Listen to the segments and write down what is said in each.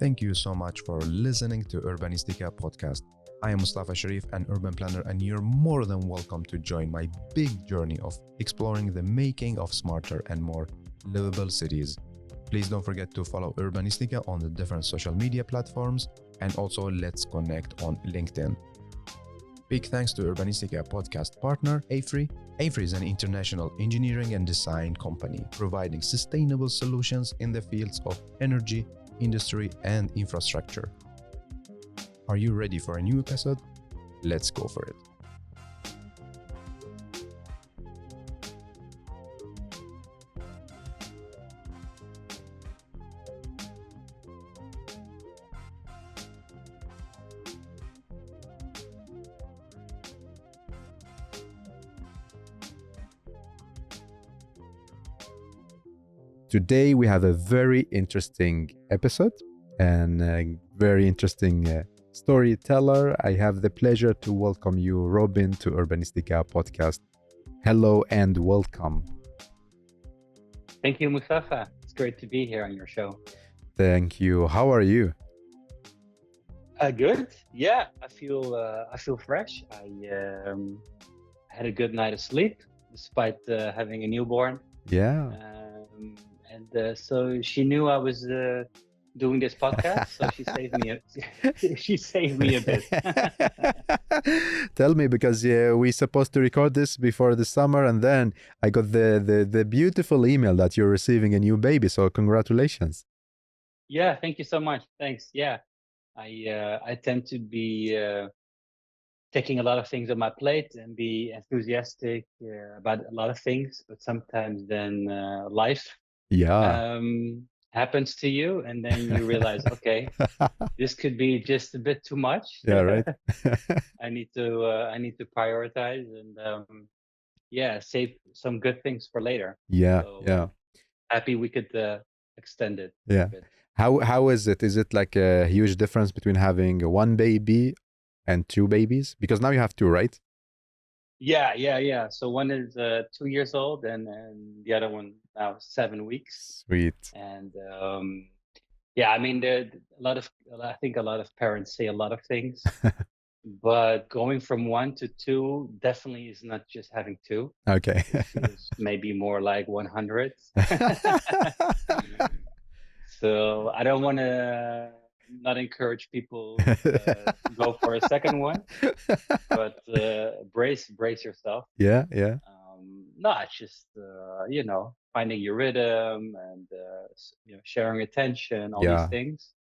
Thank you so much for listening to Urbanistica Podcast. I am Mustafa Sharif, an urban planner, and you're more than welcome to join my big journey of exploring the making of smarter and more livable cities. Please don't forget to follow Urbanistica on the different social media platforms, and also let's connect on LinkedIn. Big thanks to Urbanistica podcast partner AFRY. AFRY is an international engineering and design company providing sustainable solutions in the fields of energy, industry, and infrastructure. Are you ready for a new episode? Let's go for it. Today we have a very interesting episode and a very interesting storyteller. I have the pleasure to welcome you, Robin, to Urbanistica Podcast. Hello and welcome. Thank you, Mustafa. It's great to be here on your show. Thank you. How are you? Good. Yeah, I feel fresh. I had a good night of sleep despite having a newborn. Yeah. So she knew I was doing this podcast, so she saved me a bit. Tell me, because we're supposed to record this before the summer, and then I got the beautiful email that you're receiving a new baby. So congratulations. Yeah, thank you so much. Thanks. Yeah, I tend to be taking a lot of things on my plate and be enthusiastic about a lot of things, but sometimes then life happens to you, and then you realize, okay, this could be just a bit too much. Yeah, right. I need to prioritize and save some good things for later. Yeah, so, yeah. Happy we could extend it. Yeah. A bit. How is it? Is it like a huge difference between having one baby and two babies? Because now you have two, right? Yeah. So one is 2 years old, and the other one now 7 weeks. Sweet. And I mean, I think a lot of parents say a lot of things, but going from 1 to 2 definitely is not just having 2. Okay. It's maybe more like 100. So I don't want to not encourage people to go for a second one, but brace yourself. Yeah. No, it's just finding your rhythm and sharing attention, all these things.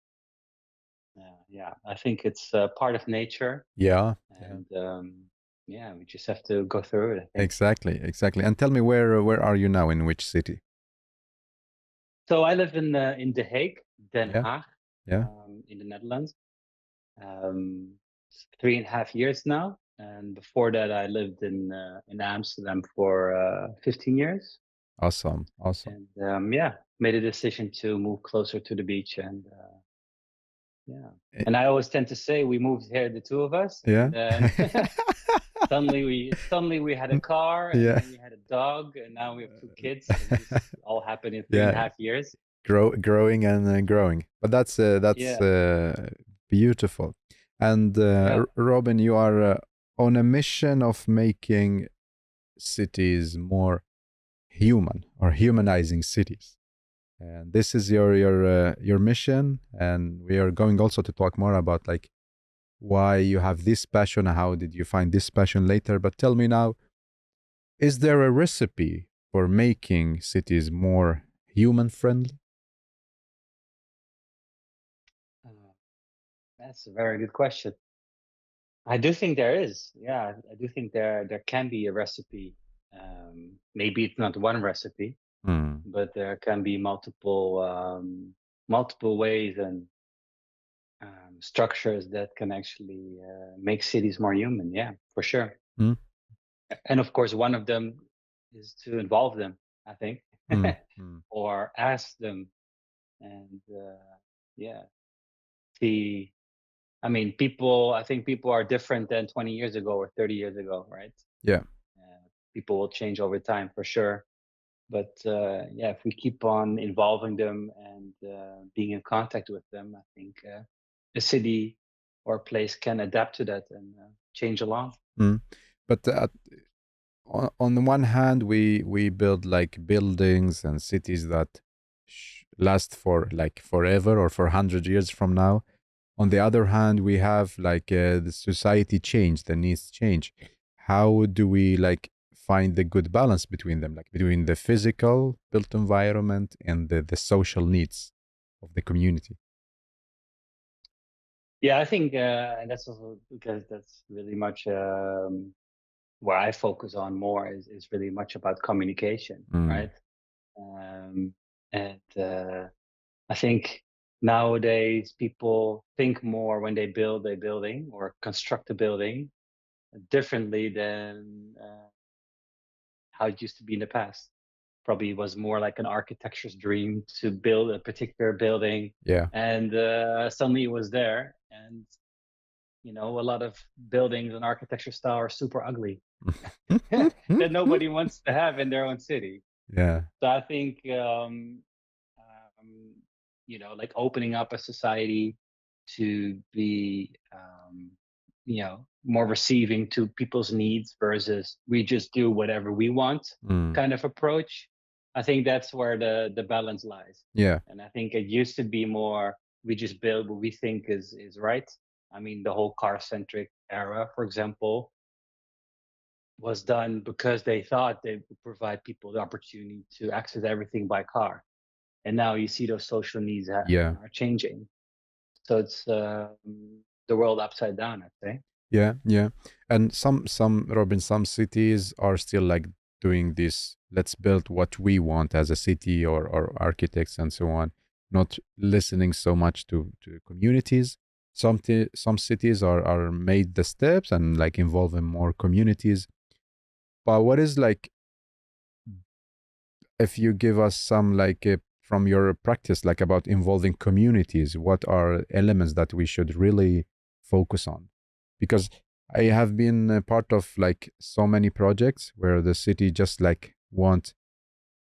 I think it's part of nature. Yeah. And we just have to go through it. Exactly. And tell me, where are you now? In which city? So I live in the Hague, Den Haag, yeah. In the Netherlands. 3.5 years now, and before that I lived in Amsterdam for 15 years. Awesome. And made a decision to move closer to the beach, and and I always tend to say we moved here, the two of us. Yeah. And suddenly we had a car, and then we had a dog, and now we have 2 kids. And this all happened in 3.5 years. Growing and growing, but that's beautiful. And Robin, you are on a mission of making cities more human, or humanizing cities. And this is your mission, and we are going also to talk more about like why you have this passion, how did you find this passion later. But tell me now, is there a recipe for making cities more human friendly? That's a very good question. I do think there is. Yeah, I do think there can be a recipe. Maybe it's not one recipe, but there can be multiple ways and structures that can actually make cities more human. Yeah, for sure. And of course, one of them is to involve them, I think, or ask them, and see. I mean, I think people are different than 20 years ago or 30 years ago, right? Yeah. People will change over time, for sure. But yeah, if we keep on involving them and being in contact with them, I think a city or a place can adapt to that and change along. But on the one hand, we build like buildings and cities that last for like forever or for 100 years from now. On the other hand, we have like the society change, the needs change. How do we like find the good balance between them, like between the physical built environment and the social needs of the community? Yeah, I think and that's also because that's really much where I focus on more is really much about communication, Mm, right? Um, and I think nowadays people think more when they build a building or construct a building differently than how it used to be in the past. Probably was more like an architecture's dream to build a particular building, yeah. and suddenly it was there. And a lot of buildings and architecture style are super ugly that nobody wants to have in their own city. Yeah. So I think um, like opening up a society to be more receiving to people's needs versus we just do whatever we want Mm, kind of approach. I think that's where the balance lies. yeah. And I think it used to be more we just build what we think is right. I mean, the whole car centric era, for example, was done because they thought they would provide people the opportunity to access everything by car. And now you see those social needs Yeah. are changing. So it's the world upside down, I'd say. Yeah, yeah. And some Robin, some cities are still like doing this, let's build what we want as a city or architects and so on, not listening so much to communities. Some cities are made the steps and like involving more communities. But what is like, if you give us some like from your practice, like about involving communities, what are elements that we should really focus on? Because I have been a part of like so many projects where the city just like want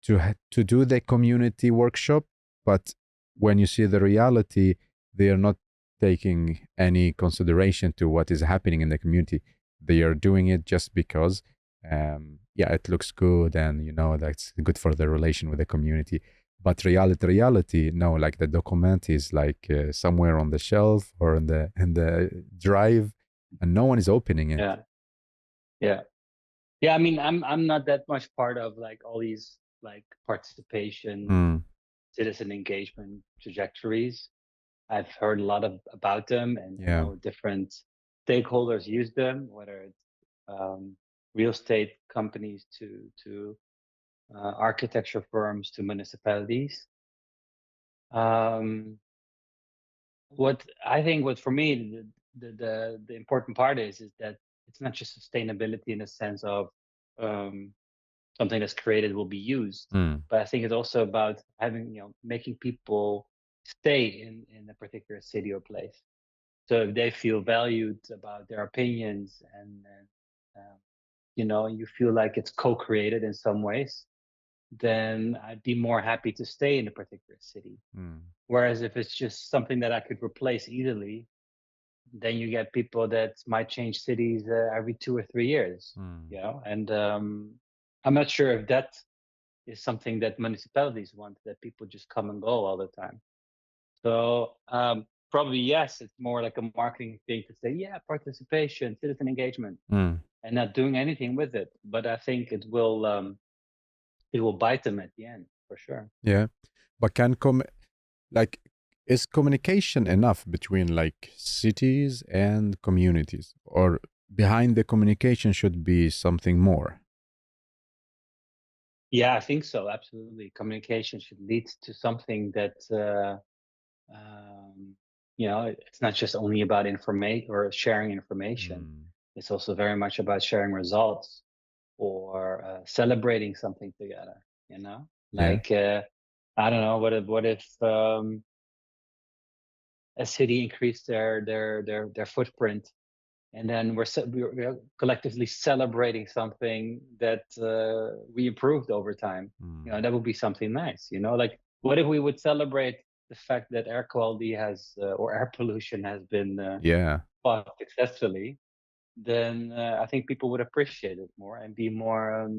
to do the community workshop, but when you see the reality, they are not taking any consideration to what is happening in the community. They are doing it just because yeah, it looks good, and that's good for the relation with the community. But reality, no, like the document is like somewhere on the shelf or in the drive, and no one is opening it. Yeah, yeah, yeah. I mean, I'm not that much part of like all these like participation, Mm, citizen engagement trajectories. I've heard a lot about them, and I yeah, know different stakeholders use them, whether it's um, real estate companies to architecture firms to municipalities. Um, what I think, what for me, the important part is that it's not just sustainability in the sense of um, something that's created will be used, mm, but I think it's also about having making people stay in a particular city or place. So if they feel valued about their opinions and you feel like it's co-created in some ways, then I'd be more happy to stay in a particular city. mm, Whereas if it's just something that I could replace easily, then you get people that might change cities every 2 or 3 years, mm. and I'm not sure if that is something that municipalities want, that people just come and go all the time. So probably yes, it's more like a marketing thing to say, yeah, participation, citizen engagement, Mm. and not doing anything with it. But I think it will bite them at the end for sure. Yeah, but like is communication enough between like cities and communities, or behind the communication should be something more? Yeah, I think so. Absolutely, communication should lead to something that it's not just only about information or sharing information. Mm. It's also very much about sharing results or celebrating something together. Yeah. Like I don't know, what if a city increased their footprint and then we're collectively celebrating something that we improved over time. That would be something nice. Like, what if we would celebrate the fact that air quality has or air pollution has been fought successfully? Then I think people would appreciate it more and be more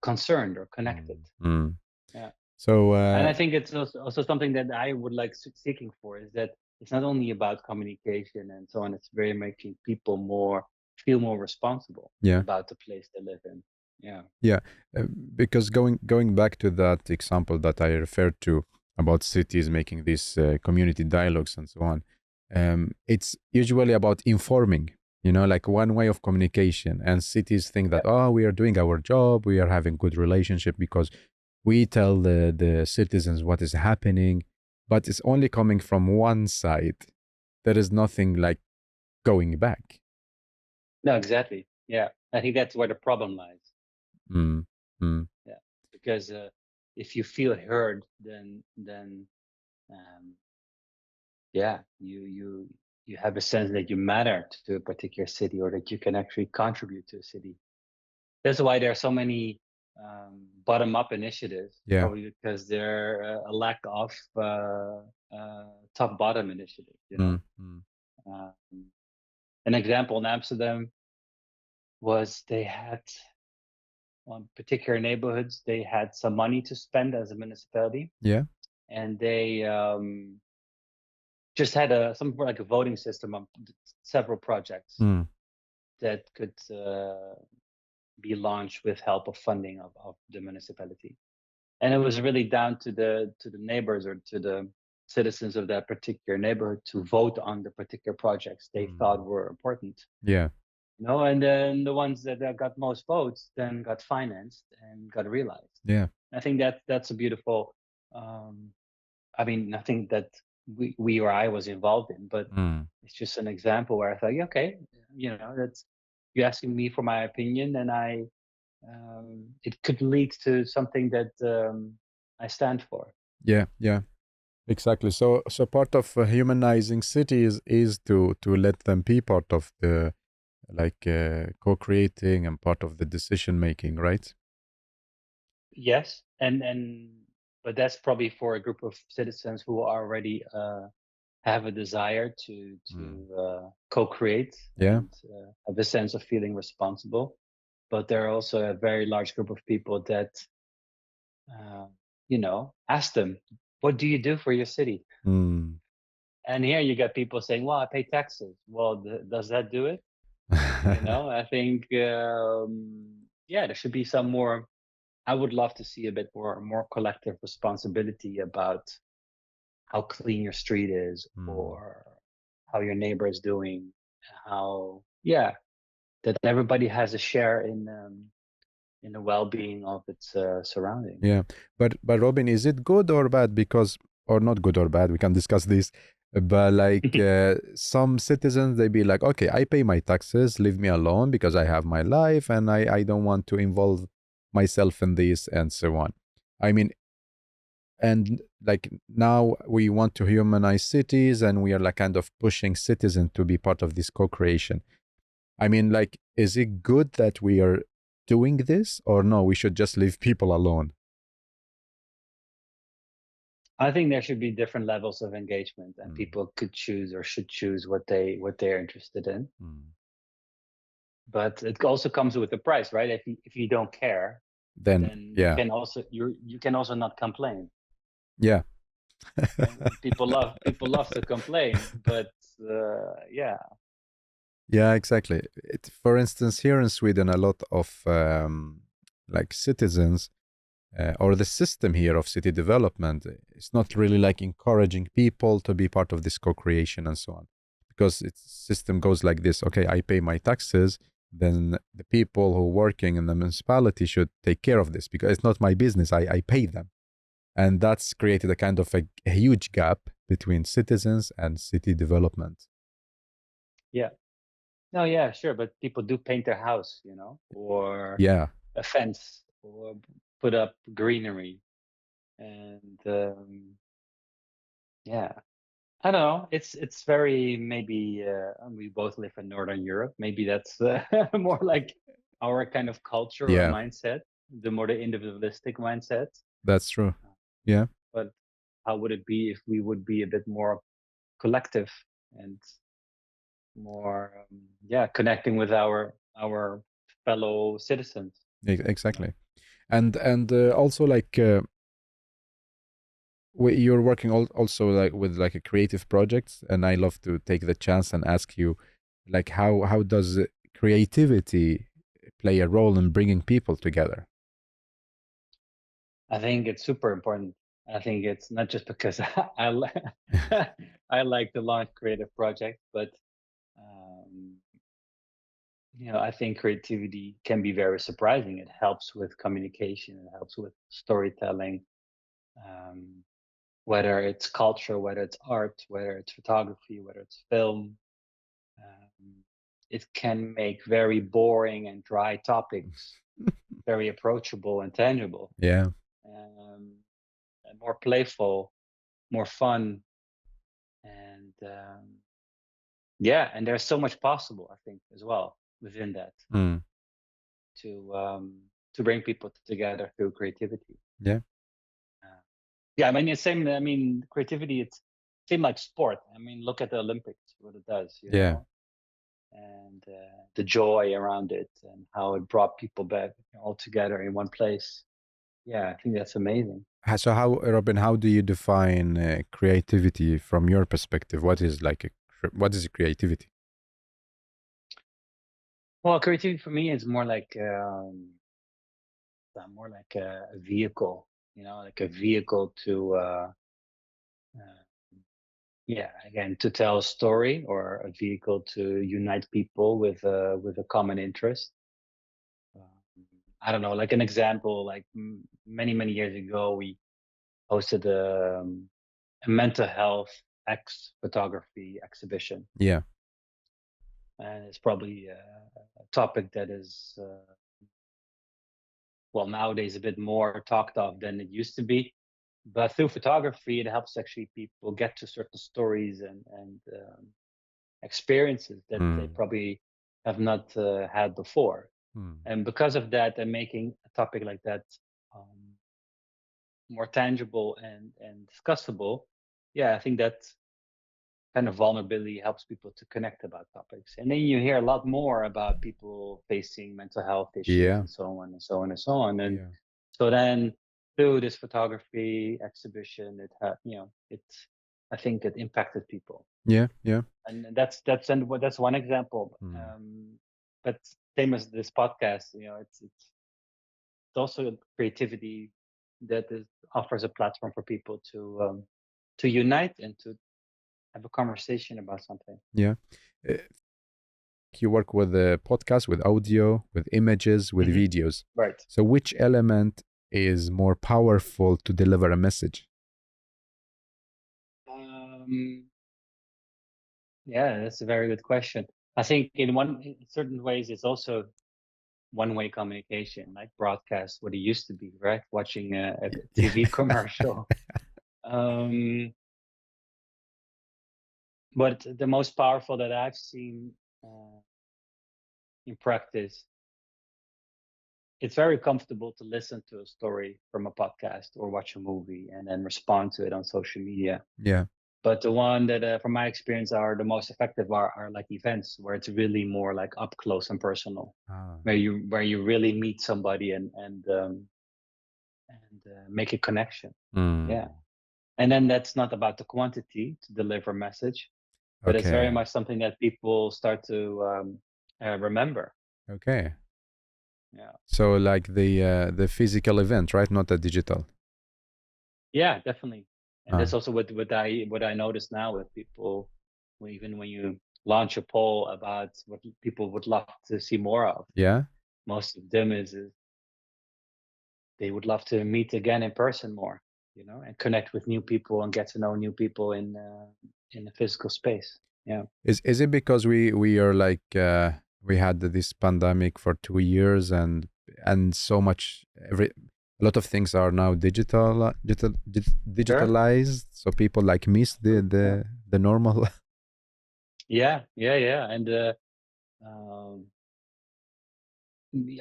concerned or connected. Yeah. So, and I think it's also something that I would like seeking for, is that it's not only about communication and so on. It's very making people feel more responsible about the place they live in. Yeah, because going back to that example that I referred to about cities making these community dialogues and so on, it's usually about informing, like one way of communication. And cities think that, oh, we are doing our job, we are having good relationship because we tell the citizens what is happening, but it's only coming from one side. There is nothing like going back. No, exactly. Yeah, I think that's where the problem lies. Yeah, because if you feel heard, then yeah, you have a sense that you matter to a particular city, or that you can actually contribute to a city. That's why there are so many bottom-up initiatives, probably because there are a lack of top-bottom initiatives. An example in Amsterdam was they had, on particular neighborhoods, they had some money to spend as a municipality. And they just had something like a voting system on several projects that could be launched with help of funding of the municipality. And it was really down to the neighbors or to the citizens of that particular neighborhood to vote on the particular projects they thought were important. And then the ones that got most votes then got financed and got realized. I think that's a beautiful, I mean, nothing that we or I was involved in, but it's just an example where I thought, yeah, okay, that's, you're asking me for my opinion, and it could lead to something that I stand for. Yeah, exactly. So part of humanizing cities is to let them be part of the co-creating and part of the decision making, right? Yes, but that's probably for a group of citizens who already have a desire to co-create and have a sense of feeling responsible. But there are also a very large group of people that ask them, what do you do for your city? And here you got people saying, well, I pay taxes. Well, does that do it? I think there should be some more. I would love to see a bit more collective responsibility about how clean your street is, or how your neighbor is doing, that everybody has a share in the well-being of its surroundings. Yeah, but Robin, is it good or bad? Because, or not good or bad, we can discuss this. But some citizens, they be like, okay, I pay my taxes, leave me alone because I have my life and I don't want to involve myself in this and so on. I mean, and now we want to humanize cities, and we are kind of pushing citizens to be part of this co-creation. I mean, is it good that we are doing this, or no, we should just leave people alone? I think there should be different levels of engagement, and people could choose or should choose what they're interested in. But it also comes with a price, right? If you don't care, then you can also not complain. Yeah. People love to complain, but Yeah, exactly. For instance, here in Sweden, a lot of citizens or the system here of city development is not really encouraging people to be part of this co-creation and so on, because its system goes like this: okay, I pay my taxes, then the people who are working in the municipality should take care of this because it's not my business. I pay them. And that's created a kind of a huge gap between citizens and city development. Yeah. No, yeah, sure. But people do paint their house, or a fence, or put up greenery. And I don't know. It's very maybe we both live in Northern Europe. Maybe that's more like our kind of culture or Yeah, mindset, the more the individualistic mindset. that's true. Yeah, But how would it be if we would be a bit more collective and more, yeah, connecting with our fellow citizens? You know? exactly. And also like you're working also like with like a creative projects, and I love to take the chance and ask you, like how does creativity play a role in bringing people together? I think it's super important. I think it's not just because I like to launch creative projects, but um, I think creativity can be very surprising. It helps with communication. It helps with storytelling. Um, whether it's culture, whether it's art, whether it's photography, whether it's film, um, it can make very boring and dry topics very approachable and tangible, Yeah. um, and more playful, more fun, and yeah, and there's so much possible, I think, as well within that Mm. to um, to bring people together through creativity. Yeah. Uh, yeah, I mean, it's same. I mean, creativity. It's same like sport. I mean, look at the Olympics, what it does, Yeah. and the joy around it, and how it brought people back all together in one place. Yeah, I think that's amazing. So how, Robin, how do you define creativity from your perspective? What is like what is creativity? Well, creativity for me is more like a vehicle, like a vehicle to uh, yeah, again, to tell a story, or a vehicle to unite people with a common interest. Um, I don't know, like an example, like many years ago, we hosted a mental health X photography exhibition, Yeah. and it's probably a topic that is well, nowadays a bit more talked of than it used to be. But through photography, it helps actually people get to certain stories and experiences that they Mm. probably have not had before. Mm. And because of that, and making a topic like that um, more tangible and discussable, yeah, I think that kind of vulnerability helps people to connect about topics. And then you hear a lot more about people facing mental health issues Yeah. and so on and so on and so on. And Yeah. so then through this photography exhibition, I think it impacted people. Yeah. Yeah. And that's one example. Mm. But same as this podcast, it's also creativity that offers a platform for people to unite and to have a conversation about something. Yeah. Uh, you work with the podcast, with audio, with images, with Hmm. videos. Right. So which element is more powerful to deliver a message? Um, yeah, that's a very good question. I think in certain ways, it's also one-way communication, like broadcast, what it used to be, right? Watching a Yeah. TV commercial. Um, but the most powerful that I've seen uh, in practice, it's very comfortable to listen to a story from a podcast or watch a movie and then respond to it on social media. Yeah. But the one that, from my experience, are the most effective are like events where it's really more like up close and personal, Ah. where you really meet somebody and make a connection. Yeah, Mm. and then that's not about the quantity to deliver message, but it's very Okay. much something that people start to remember. Okay. Yeah, So like the physical event, right? Not the digital. yeah, definitely. And Ah. that's also what I notice now with people, even when you launch a poll about what people would love to see more of. Yeah. Most of them is they would love to meet again in person more, and connect with new people and get to know new people in the physical space. Yeah. Is it because we are like we had this pandemic for 2 years, and so much every a lot of things are now digitalized, so people like miss the True. the Yeah. the normal. Yeah. And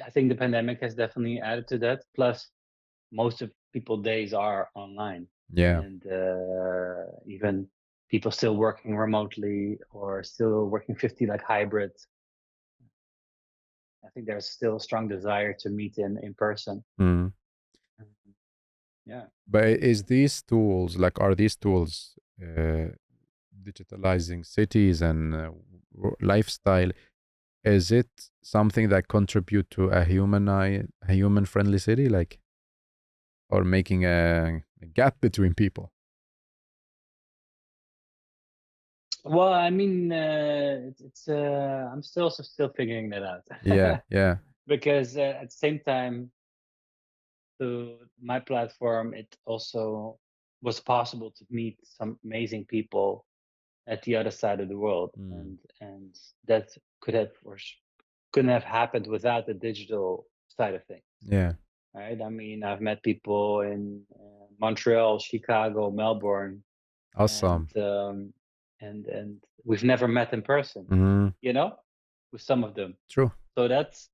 I think the pandemic has definitely added to that. Plus, most of people's days are online, Yeah. and even people still working remotely or still working 50 like hybrid. I think there's still a strong desire to meet in person. Mm. Yeah. But is these tools like are these tools digitalizing cities and lifestyle? Is it something that contribute to a human friendly city, like, or making a gap between people? Well, I mean, it's I'm still figuring that out. Yeah, yeah, Because at the same time, to my platform, it also was possible to meet some amazing people at the other side of the world, mm. and that could have couldn't have happened without the digital side of things, Yeah, right? I mean, I've met people in Montreal, Chicago, Melbourne, and awesome. we've never met in person, Mm. you know, with some of them. True. So that's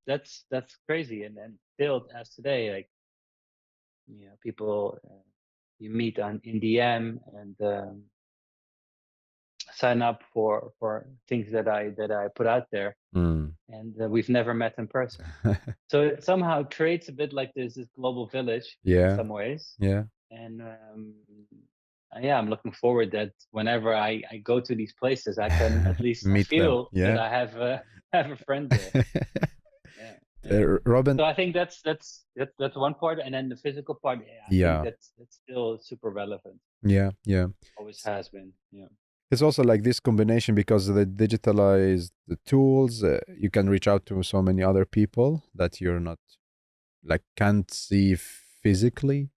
crazy, and still as today, like, people you meet on in DM and sign up for things that I put out there, Mm. and we've never met in person. So it somehow creates a bit like this global village in Yeah, some ways, yeah. and yeah, I'm looking forward that whenever I go to these places, I can at least Meet them. feel that Yeah. I have have a friend there. Yeah. Robin. So I think that's one part, and then the physical part. Yeah, I think Yeah, that's still super relevant. yeah, yeah. Always has been. Yeah. It's also like this combination because the digitalized the tools, you can reach out to so many other people that you're not like can't see physically,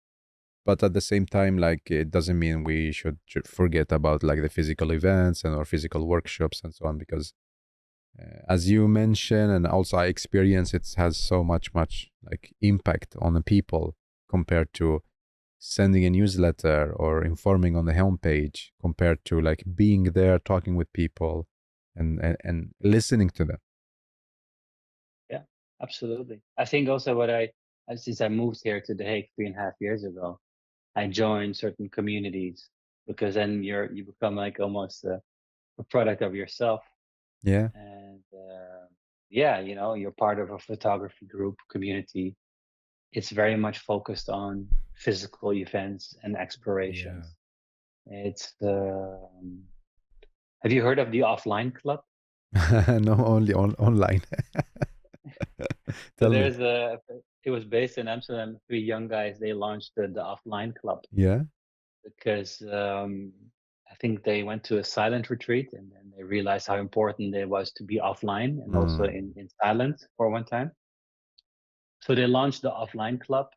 but at the same time, like it doesn't mean we should forget about like the physical events and or physical workshops and so on because as you mentioned and also I experience it has so much like impact on the people compared to sending a newsletter or informing on the homepage compared to like being there talking with people and listening to them. Yeah. Absolutely. I think also since I moved here to The Hague 3.5 years ago, I joined certain communities because then you become like almost a product of yourself, Yeah. and yeah, you're part of a photography group community. It's very much focused on physical events and Yeah. explorations. It's Have you heard of the Offline Club? No, only online. So Tell me. it was based in Amsterdam. Three young guys, they launched the Offline Club Yeah. because I think they went to a silent retreat, and then they realized how important it was to be offline and also Mm. in silence for one time. So they launched the Offline Club,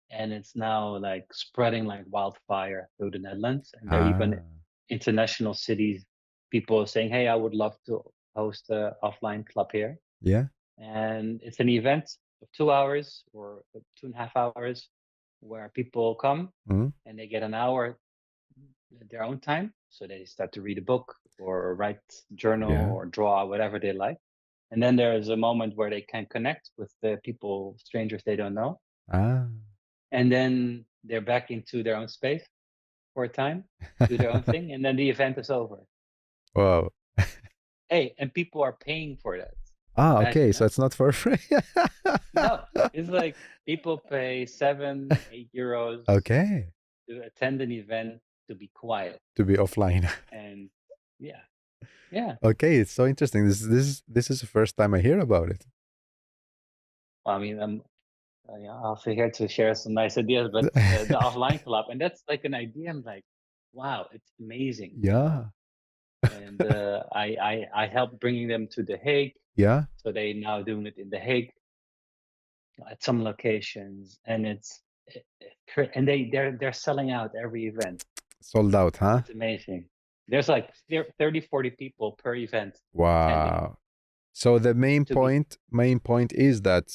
and it's now like spreading like wildfire through the Netherlands. And there are even Ah. international cities, people saying, "Hey, I would love to host a offline club here." Yeah. And it's an event of 2 hours or 2.5 hours where people come Mm. and they get an hour at their own time. So they start to read a book or write journal Yeah. or draw whatever they like. And then there is a moment where they can connect with the people, strangers they don't know. Ah. And then they're back into their own space for a time, do their own thing, and then the event is over. Wow. Hey, and people are paying for that. Ah, okay. Imagine, So huh? it's not for free. No, it's like people pay 7, 8 euros Okay. to attend an event to be quiet. To be offline. And yeah, yeah. Okay, it's so interesting. This is the first time I hear about it. Well, I mean, yeah, I'll be here to share some nice ideas, but the offline club, and that's like an idea. I'm like, wow, it's amazing, Yeah. And I helped bringing them to The Hague, Yeah. so they now doing it in The Hague at some locations, and and they're selling out every event. Sold out, huh? It's amazing. There's like 30, 40 people per event attending Wow. So the to be main point is that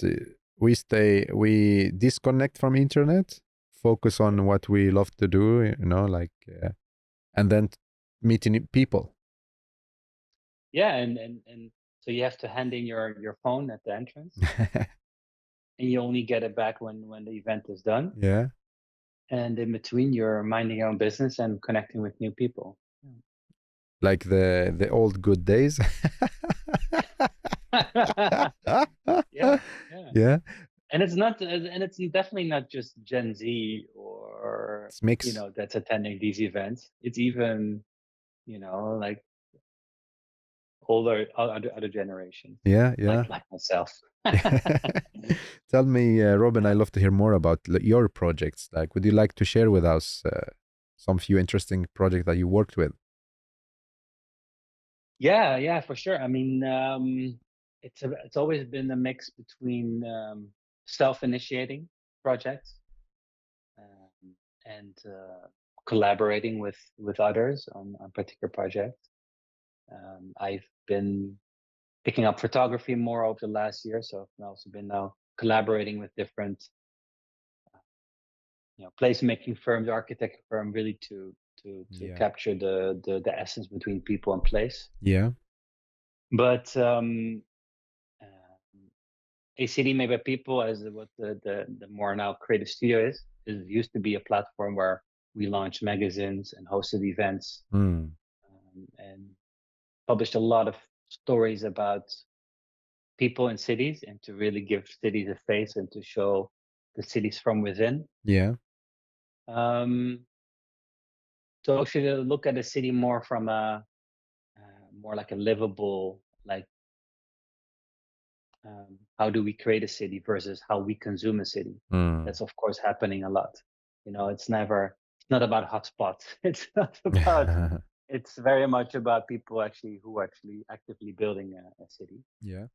we disconnect from internet, focus on what we love to do, like, and then meeting people. Yeah, and so you have to hand in your phone at the entrance, and you only get it back when the event is done. Yeah. And in between, you're minding your own business and connecting with new people. Like the old good days. Yeah, yeah. Yeah. And it's definitely not just Gen Z or It's mix. that's attending these events. It's even like older other generations, Yeah, yeah. like myself. Tell me, Robin, I Yeah. love to hear more about your projects. Like, would you like to share with us some few interesting projects that you worked with? Yeah, for sure. I mean, it's always been a mix between self-initiating projects and collaborating with others on particular projects. I've been picking up photography more over the last year, so I've also been now collaborating with different placemaking firms, architect firm, really to Yeah. capture the essence between people and place. Yeah. But a city made by people, as what the more now creative studio is used to be a platform where we launched magazines and hosted events Mm. and published a lot of stories about people in cities and to really give cities a face and to show the cities from within. Yeah. Um, so actually look at the city more from a more like a livable, like how do we create a city versus how we consume a city. Mm. That's of course happening a lot. It's not about hotspots. It's not about. It's very much about people who actually actively building a city. Yeah.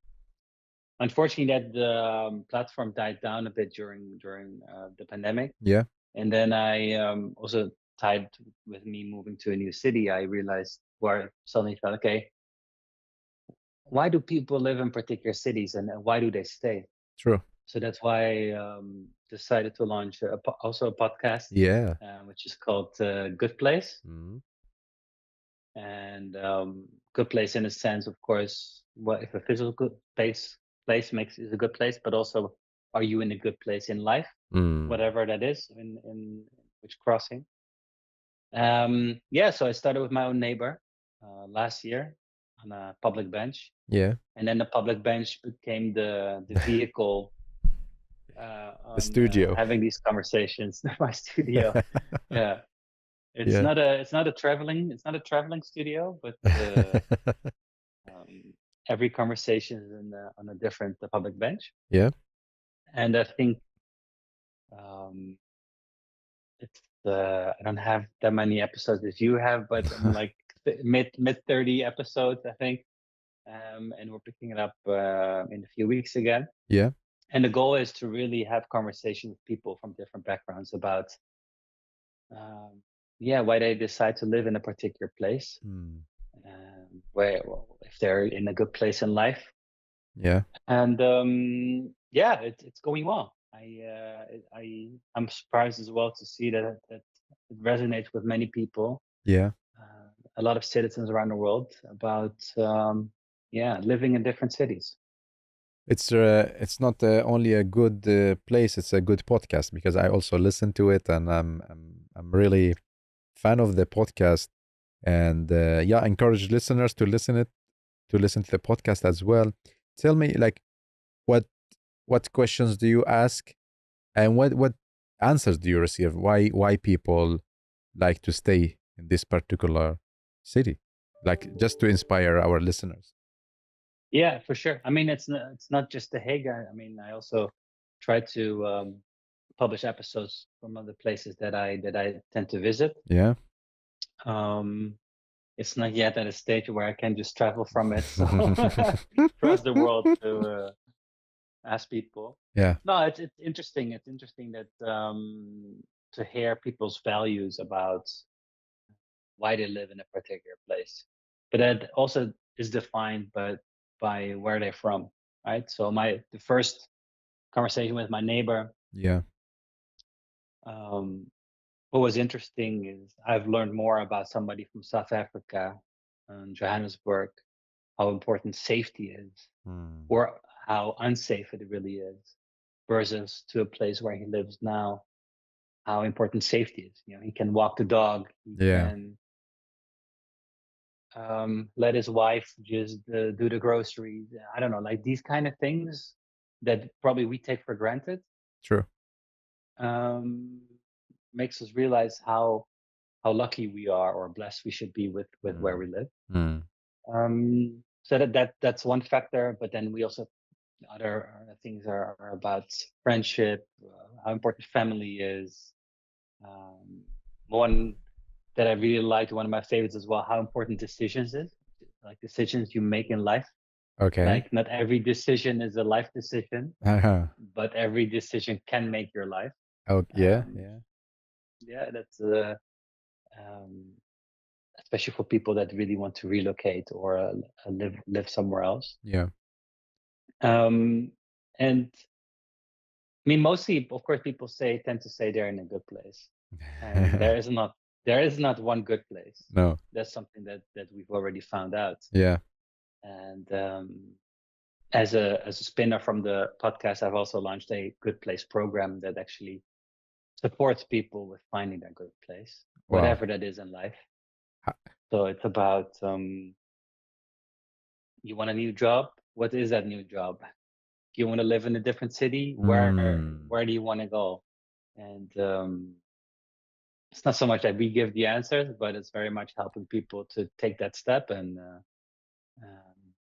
Unfortunately, that the platform died down a bit during the pandemic, Yeah. and then I also tied with me moving to a new city. I realized where I suddenly thought, okay, why do people live in particular cities and why do they stay? True. So that's why I decided to launch also a podcast, Yeah. which is called Good Place. Mm. And good place in a sense, of course, what if a physical good place makes is a good place, but also are you in a good place in life, Mm. whatever that is in which crossing. Yeah, so I started with my own neighbor last year on a public bench, Yeah. and then the public bench became the vehicle The on studio. having these conversations. My studio, yeah. Yeah. It's not a traveling studio, but um, every conversation is on a different public bench. Yeah. And I think um, it's I don't have that many episodes as you have, but I'm like mid 30 episodes, I think. And we're picking it up in a few weeks again. Yeah. And the goal is to really have conversations with people from different backgrounds about yeah, why they decide to live in a particular place, Mm. where well, if they're in a good place in life. Yeah. And yeah, it's going well. I'm surprised as well to see that it resonates with many people, Yeah. a lot of citizens around the world about yeah, living in different cities. It's not only a good place, it's a good podcast because I also listen to it and I'm really fan of the podcast and yeah, encourage listeners to listen to the podcast as well. Tell me, like, what what questions do you ask and what answers do you receive? Why people like to stay in this particular city? Like, just to inspire our listeners. Yeah, for sure. I mean, it's not just the Hague. I mean, I also try to publish episodes from other places that I tend to visit. Yeah. Um, it's not yet at a stage where I can just travel from it, so across the world to ask people. Yeah. No, it's interesting. It's interesting that to hear people's values about why they live in a particular place, but that also is defined by where they're from, right? So the first conversation with my neighbor, Yeah. um, what was interesting is I've learned more about somebody from South Africa and Johannesburg, how important safety is, or how unsafe it really is, versus to a place where he lives now, how important safety is. You know, he can walk the dog, he Yeah, can let his wife just do the groceries. I don't know, like these kind of things that probably we take for granted, true. um, makes us realize how lucky we are or blessed we should be with where we live. Mm. So that's one factor, but then we also other things are about friendship, how important family is. One that I really liked, one of my favorites as well, how important decisions is, like decisions you make in life. Okay. Like not every decision is a life decision, Uh-huh. but every decision can make your life. Oh, yeah, Um, yeah, yeah, that's um, especially for people that really want to relocate or live somewhere else. yeah. Um, and I mean, mostly, of course, people tend to say they're in a good place, and there is not one good place. No. That's something that we've already found out. Yeah. And as a spinner from the podcast, I've also launched a Good Place program that actually supports people with finding their good place, Wow. whatever that is in life. Ha- So it's about you want a new job. What is that new job? Do you want to live in a different city? Mm. Where do you want to go? And it's not so much that we give the answers, but it's very much helping people to take that step and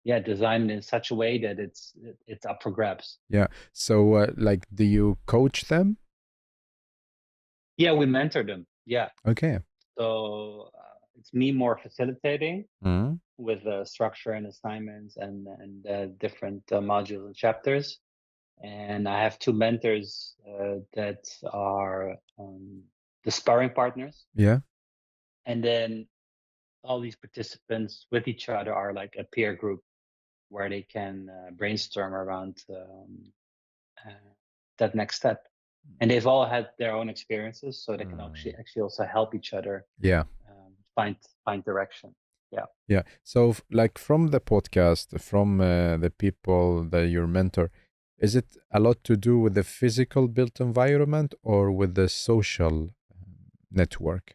yeah, design it in such a way that it's up for grabs. Yeah. So, like, do you coach them? Yeah, we mentor them. Yeah, Okay. so it's me more facilitating Mm. with structure and assignments and different modules and chapters. And I have two mentors that are the sparring partners. Yeah. And then all these participants with each other are like a peer group where they can brainstorm around uh, that next step. And they've all had their own experiences, so they can actually also help each other Yeah. find direction. Yeah. Yeah. So, like, from the podcast, from the people that you mentor, is it a lot to do with the physical built environment or with the social network?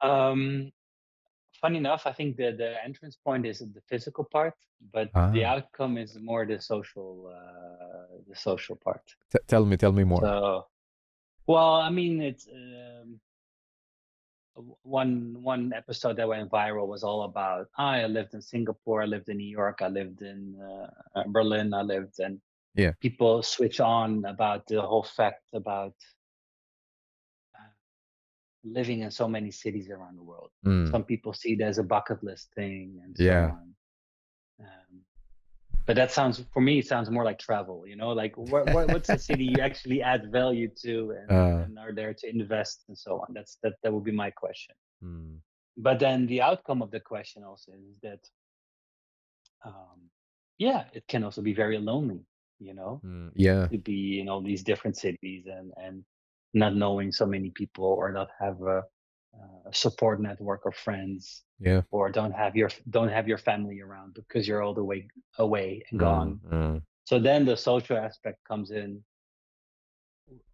Um, Funny enough, I think the entrance point is the physical part, but the Ah, outcome is more the social part. tell me more. So, well, I mean, it's one episode that went viral was all about I lived in Singapore, I lived in New York, I lived in Berlin, I lived, and Yeah. people switch on about the whole fact about uh, living in so many cities around the world. Mm. Some people see it as a bucket list thing and so Yeah. on. Um, but that sounds, for me, it sounds more like travel. You know, like what's the city you actually add value to Uh, and are there to invest and so on. That would be my question. mm. But then the outcome of the question also is that yeah, it can also be very lonely. You know, Yeah. to be in all these different cities and not knowing so many people or not have a support network of friends Yeah. or don't have your family around because you're all the way away and Mm. gone. Mm. So then the social aspect comes in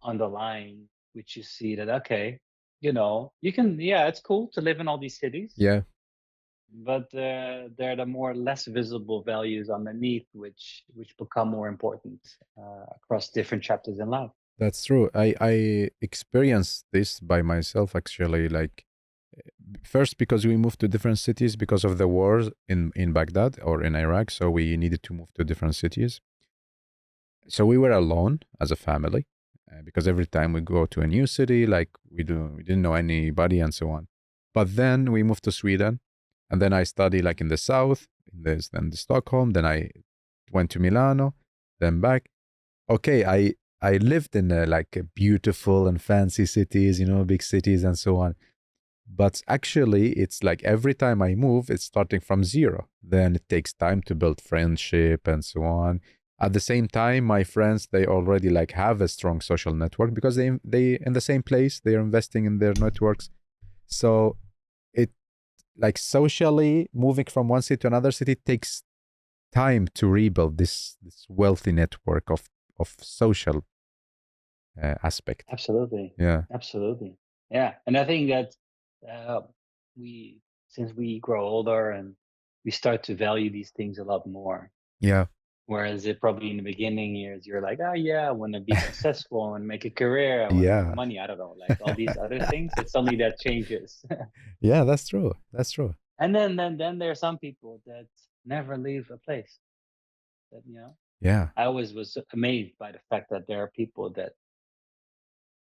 on the line, which you see that okay, you can, yeah, it's cool to live in all these cities, Yeah. but there are the more less visible values underneath which become more important across different chapters in life. That's true. I experienced this by myself actually. Like, first because we moved to different cities because of the wars in Baghdad or in Iraq, so we needed to move to different cities. So we were alone as a family because every time we go to a new city, like we didn't know anybody and so on. But then we moved to Sweden, and then I studied like in the south, then the Stockholm. Then I went to Milano, then back. Okay, I lived in like a beautiful and fancy cities, big cities and so on. But actually, it's like every time I move, it's starting from zero. Then it takes time to build friendship and so on. At the same time, my friends, they already like have a strong social network because they in the same place, they are investing in their networks. So it like socially moving from one city to another city takes time to rebuild this wealthy network of social aspect. Absolutely. Yeah. Absolutely. Yeah. And I think that uh, we, since we grow older and we start to value these things a lot more. Yeah. Whereas it probably in the beginning years, you're like, oh yeah, I want to be successful, I want to make a career, I want to make Yeah. money. I don't know, like all these other things. It's only that changes. Yeah, that's true. That's true. And then there are some people that never leave a place. That Yeah. I always was amazed by the fact that there are people that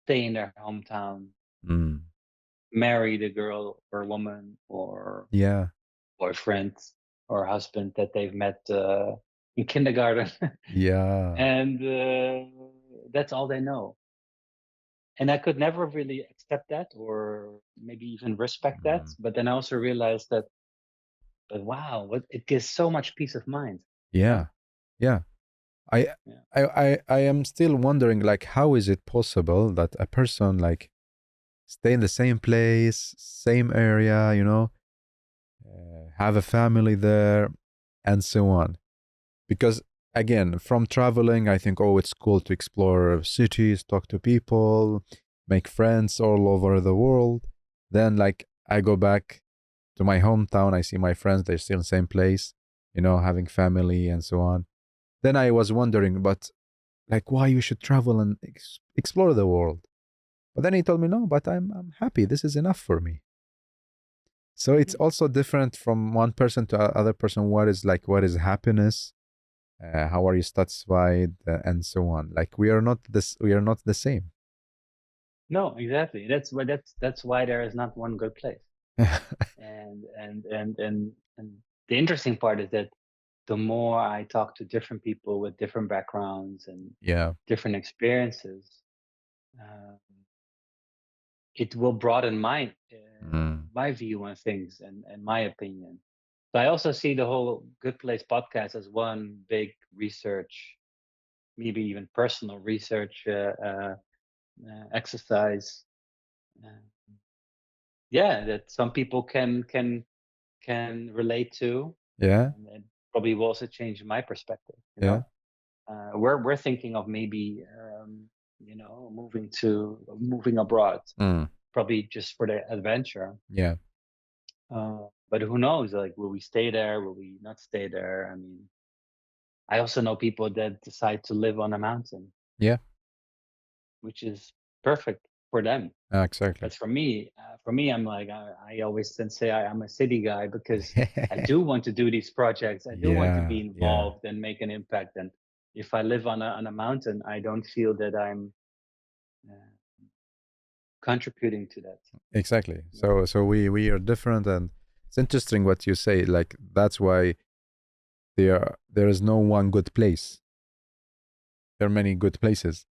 stay in their hometown, Mm. marry the girl or woman or Yeah. boyfriend or husband that they've met in kindergarten, Yeah. and that's all they know. And I could never really accept that or maybe even respect that. Mm. But then I also realized that, but wow, it gives so much peace of mind, you Yeah. know? Yeah. I Yeah. I am still wondering like how is it possible that a person like stay in the same place, same area, have a family there, and so on. Because again, from traveling, I think, oh, it's cool to explore cities, talk to people, make friends all over the world. Then, like, I go back to my hometown, I see my friends, they're still in the same place, having family and so on. Then I was wondering, but like, why you should travel and explore the world? But then he told me, no, but I'm happy. This is enough for me. So it's Mhm. also different from one person to other person. What is happiness? How are you satisfied, and so on. Like we are not the same. No, exactly. That's why there is not one good place. And the interesting part is that the more I talk to different people with different backgrounds and Yeah. different experiences, uh, it will broaden Mm. my view on things and my opinion. So I also see the whole Good Place podcast as one big research, maybe even personal research exercise. Uh, yeah, that some people can relate to, Yeah. and it probably will also change my perspective. Yeah. We're thinking of maybe moving abroad, Mm. probably just for the adventure. Yeah. But who knows? Like, will we stay there? Will we not stay there? I mean, I also know people that decide to live on a mountain, Yeah. which is perfect for them. Exactly. But for me, I'm like I always then say I'm a city guy because I do want to do these projects. I do want to Yeah. be Yeah. involved and make an impact. And if I live on a mountain, I don't feel that I'm uh, contributing to that. Exactly. You know? So we are different, and it's interesting what you say. Like that's why there is no one good place. There are many good places.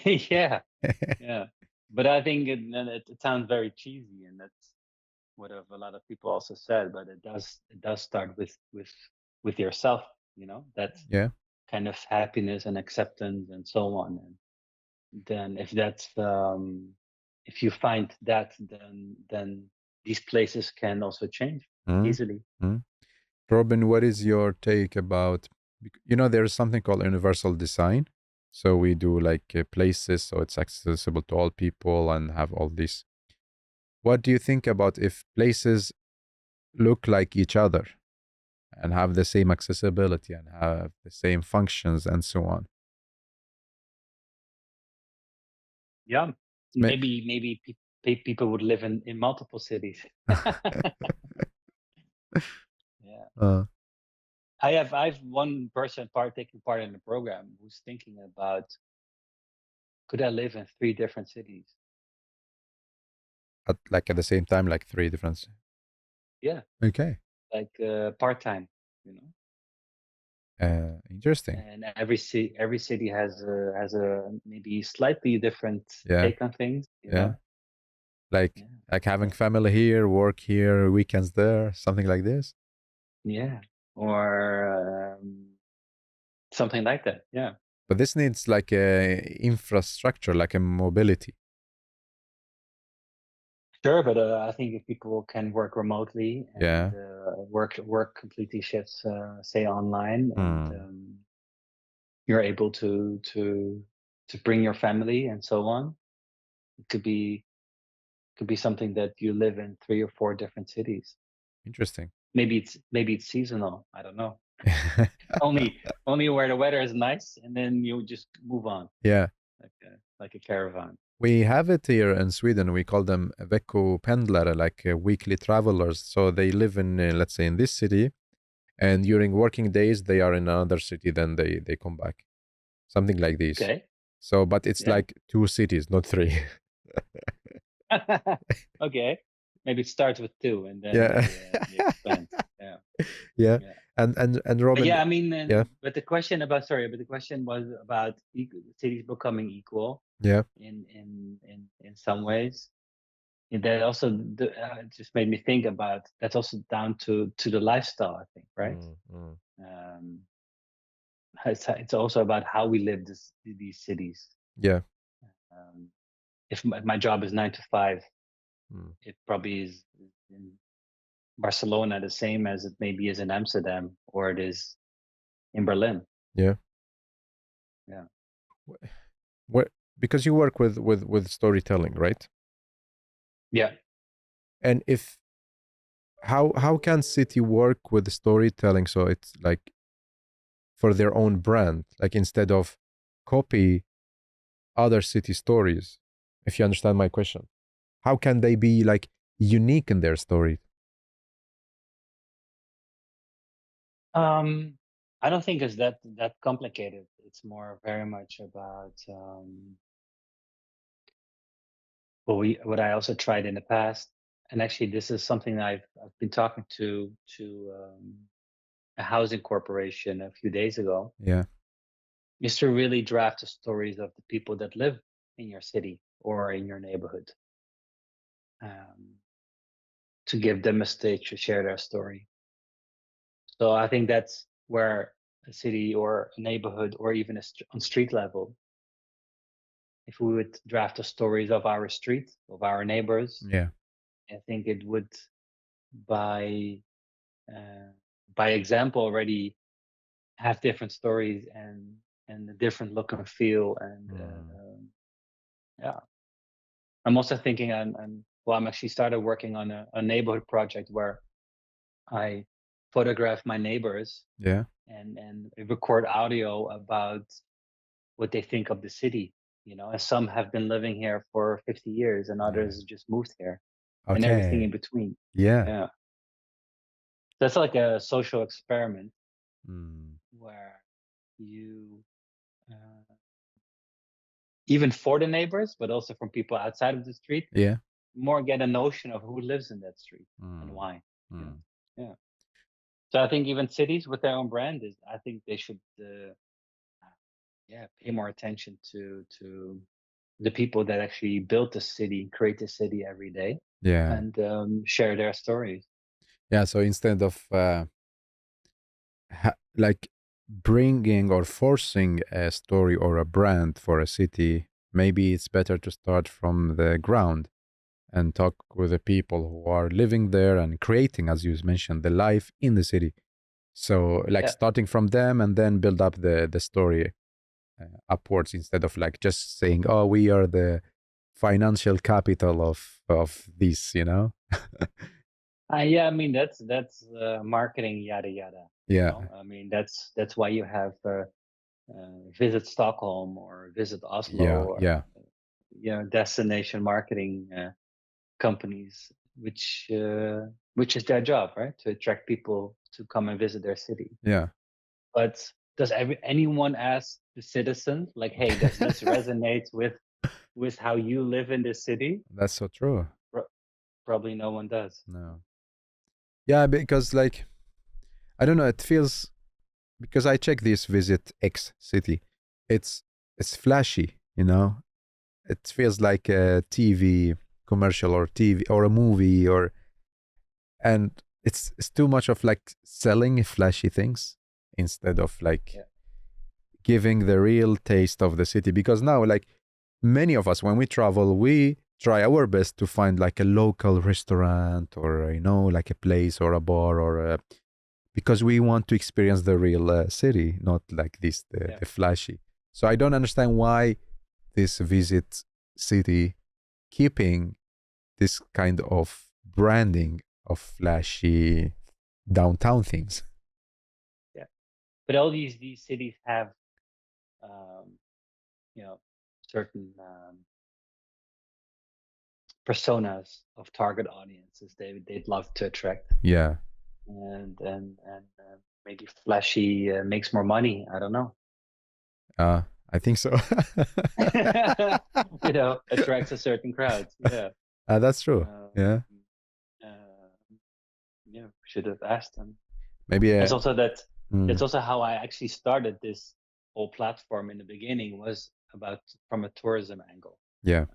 Yeah, yeah. But I think it sounds very cheesy, and that's what a lot of people also said. But it does start with yourself. That Yeah. kind of happiness and acceptance and so on. And then if you find that, then these places can also change Mm. easily. Mm. Robin, what is your take about, there's something called universal design. So we do like places so it's accessible to all people and have all this. What do you think about if places look like each other and have the same accessibility and have the same functions and so on? Yeah, May- maybe people would live in multiple cities. Yeah, uh, I have one person taking part in the program who's thinking about, could I live in three different cities? at the same time, like three different. Yeah, Okay. like part time, you know. Interesting. And every city has a maybe slightly different Yeah. take on things, you Yeah. know. Like Yeah, having but family here, work here, weekends there, something like this. yeah, or Something like that. Yeah. But this needs like a infrastructure, like a mobility. Sure, but I think if people can work remotely and work completely shifts, say online, and you're able to bring your family and so on, it could be something that you live in 3 or 4 different cities. Interesting. Maybe it's seasonal. I don't know. only where the weather is nice, and then you just move on. Yeah. Like a caravan. We have it here in Sweden. We call them veckopendlare, like weekly travelers. So they live in, let's say, in this city, and during working days they are in another city. Then they come back, something like this. Okay. So, but it's like 2 cities, not 3. Okay. Maybe it starts with 2 and then they expand. Yeah. And Robin. But yeah, I mean, but the question was about cities becoming equal. Yeah. In some ways, and that also just made me think about that's also down to the lifestyle, I think, right? It's also about how we live these cities. Yeah. If my job is 9 to 5, it probably is in Barcelona the same as it maybe is in Amsterdam or it is in Berlin. Yeah. Yeah. Because you work with storytelling, right? Yeah. And how can city work with storytelling so it's like for their own brand, like instead of copy other city stories, if you understand my question? How can they be like unique in their story? I don't think it's that complicated. It's more very much about what I also tried in the past, and actually this is something I've been talking to a housing corporation a few days ago. Yeah. Is to really draft the stories of the people that live in your city or in your neighborhood, to give them a stage to share their story. So I think that's where a city or a neighborhood or even on street level, if we would draft the stories of our street, of our neighbors, I think it would by example already have different stories and a different look and feel. And I'm also thinking I'm actually started working on a neighborhood project where I photograph my neighbors and record audio about what they think of the city, and some have been living here for 50 years and others just moved here and everything in between. So that's like a social experiment where you even for the neighbors, but also from people outside of the street, more get a notion of who lives in that street and why. So I think even cities with their own brand I think they should pay more attention to the people that actually built the city, create the city every day, and share their stories. So instead of like bringing or forcing a story or a brand for a city, maybe it's better to start from the ground and talk with the people who are living there and creating, as you mentioned, the life in the city. So like starting from them and then build up the story upwards, instead of like just saying, oh, we are the financial capital of this, I mean that's marketing, yada yada. I mean that's why you have Visit Stockholm or Visit Oslo, or destination marketing companies, which is their job, right? To attract people to come and visit their city. But does anyone ask the citizens, like, hey, does this resonate with how you live in this city? That's so true. Probably no one does. No. Yeah, because like, I don't know, it feels, because I check this Visit X city, it's flashy, it feels like a TV commercial or TV or a movie, and it's too much of like selling flashy things instead of like giving the real taste of the city. Because now, like many of us, when we travel, we try our best to find like a local restaurant or, like a place or a bar because we want to experience the real city, not like this, the flashy. So I don't understand why this visit city keeping this kind of branding of flashy downtown things. Yeah, but all these cities have, certain personas of target audiences they'd love to attract. Yeah, and maybe flashy makes more money. I don't know. I think so. Attracts a certain crowd. Yeah. That's true. Yeah. Yeah, should have asked them. Maybe it's also that's also how I actually started this whole platform in the beginning, was from a tourism angle. Yeah.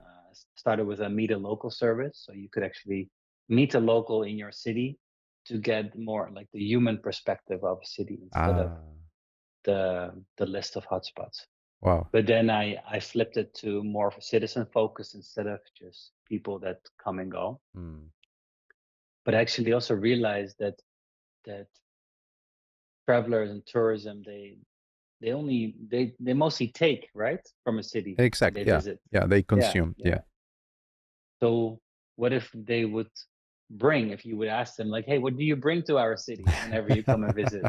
Started with a meet a local service, so you could actually meet a local in your city to get more like the human perspective of a city instead of the list of hotspots. Wow. But then I flipped it to more of a citizen focus instead of just people that come and go. But I actually also realized that travelers and tourism, they mostly take, right, from a city. Exactly. They visit. Yeah, they consume. Yeah. So what if they would bring, if you would ask them like, hey, what do you bring to our city whenever you come and visit?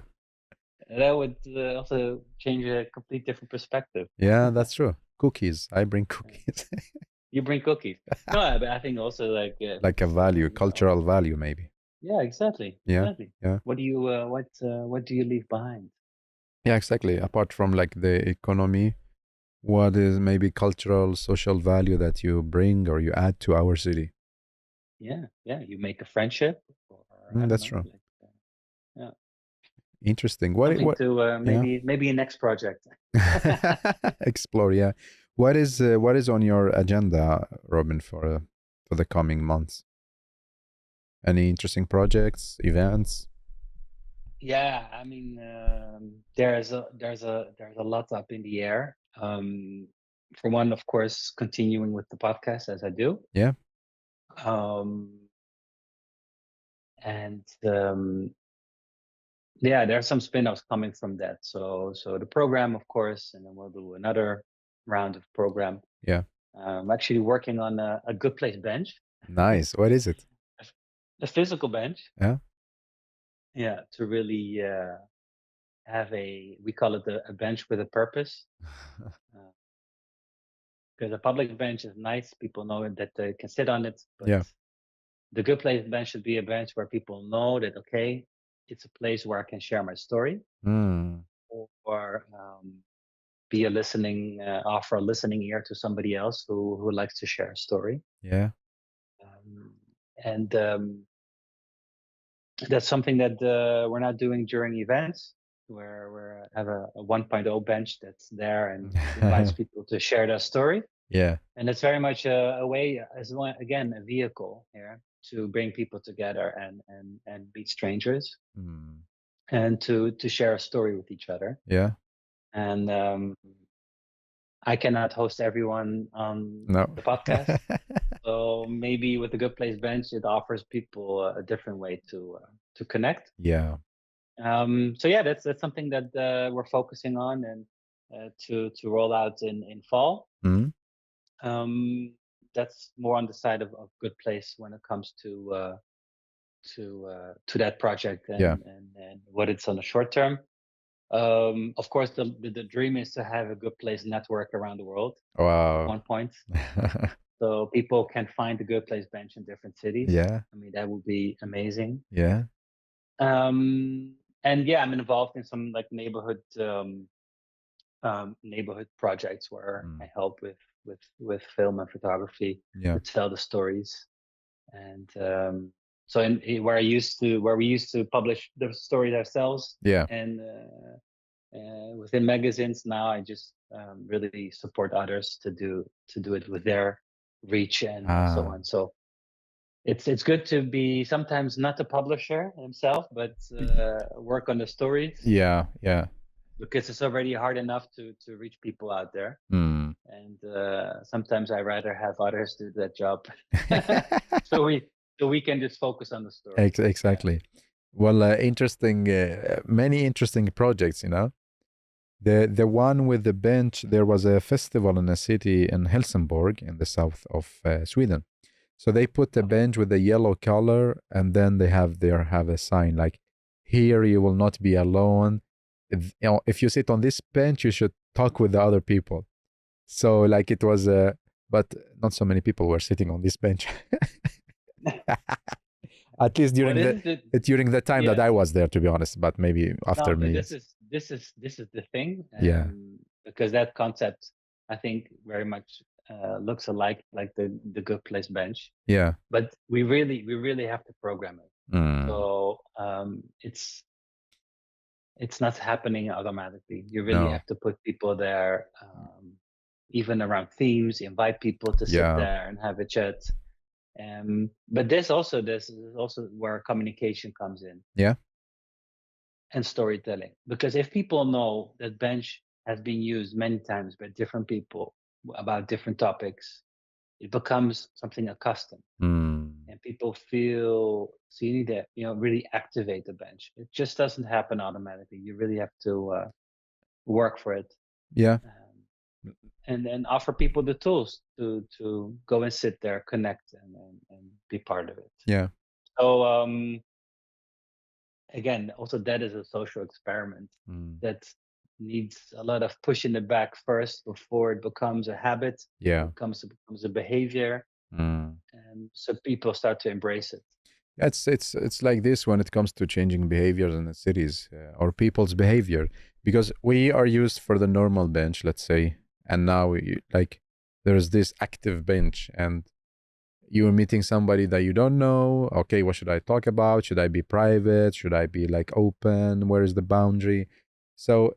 That would also change a complete different perspective. Yeah, that's true. Cookies. I bring cookies. You bring cookies. No, but I think also like a value, cultural value, maybe. Yeah, exactly. Yeah. Exactly. Yeah. What do you leave behind? Yeah, exactly. Apart from like the economy, what is maybe cultural, social value that you bring or you add to our city? Yeah. You make a friendship. That's true. Yeah. Interesting. Maybe a next project. Explore. Yeah. What is on your agenda, Robin, for the coming months? Any interesting projects, events? Yeah, I mean, there's a lot up in the air. For one, of course, continuing with the podcast as I do. Yeah. And there's some spin-offs coming from that. So the program, of course, and then we'll do another round of program. Yeah. I'm actually working on a good place bench. Nice. What is it? A physical bench. Yeah. Yeah, to really have we call it a bench with a purpose. Because a public bench is nice, people know that they can sit on it. But the good place bench should be a bench where people know that, okay, it's a place where I can share my story, or offer a listening ear to somebody else who likes to share a story. Yeah. And that's something that we're not doing during events, where we have a 1.0 bench that's there and invites people to share their story. Yeah. And it's very much a way, again, a vehicle here to bring people together and meet strangers and to share a story with each other. Yeah. And I cannot host everyone on the podcast. So maybe with the Good Place Bench, it offers people a different way to connect. Yeah. So that's something that we're focusing on and to roll out in fall. That's more on the side of Good Place when it comes to that project and what it's on the short term. Of course, the dream is to have a Good Place network around the world. Wow. At one point. So people can find the Good Place Bench in different cities. Yeah. I mean, that would be amazing. Yeah. And I'm involved in some like neighborhood projects where I help with film and photography to tell the stories. And so where we used to publish the stories ourselves. Yeah. And within magazines, now I just really support others to do it with their reach and so on. So it's good to be sometimes not a publisher himself, but work on the stories. Yeah. because it's already hard enough to reach people out there. Mm. And sometimes I rather have others do that job, so we can just focus on the story. Exactly. Yeah. Well, interesting. Many interesting projects. The one with the bench. There was a festival in a city in Helsingborg in the south of Sweden. So they put a bench with a yellow color, and then they have a sign like, "Here you will not be alone. If you sit on this bench, you should talk with the other people." So like it was but not so many people were sitting on this bench. At least during the time that I was there, to be honest. But maybe after me. This is the thing. Yeah. Because that concept, I think, very much looks alike, like the good place bench. Yeah. But we really have to program it. So it's not happening automatically. You really have to put people there, even around themes, invite people to sit there and have a chat. But this is also where communication comes in. Yeah. And storytelling. Because if people know that bench has been used many times by different people about different topics, it becomes something accustomed. And people feel, so you need to, really activate the bench. It just doesn't happen automatically. You really have to work for it. Yeah. And then offer people the tools to go and sit there, connect, and be part of it. Yeah. So again, also that is a social experiment that needs a lot of pushing it back first before it becomes a habit. Yeah. It becomes a behavior. And so people start to embrace it. It's like this when it comes to changing behaviors in the cities or people's behavior, because we are used for the normal bench, let's say, and now there's this active bench, and you're meeting somebody that you don't know. Okay, what should I talk about? Should I be private? Should I be like open? Where is the boundary? So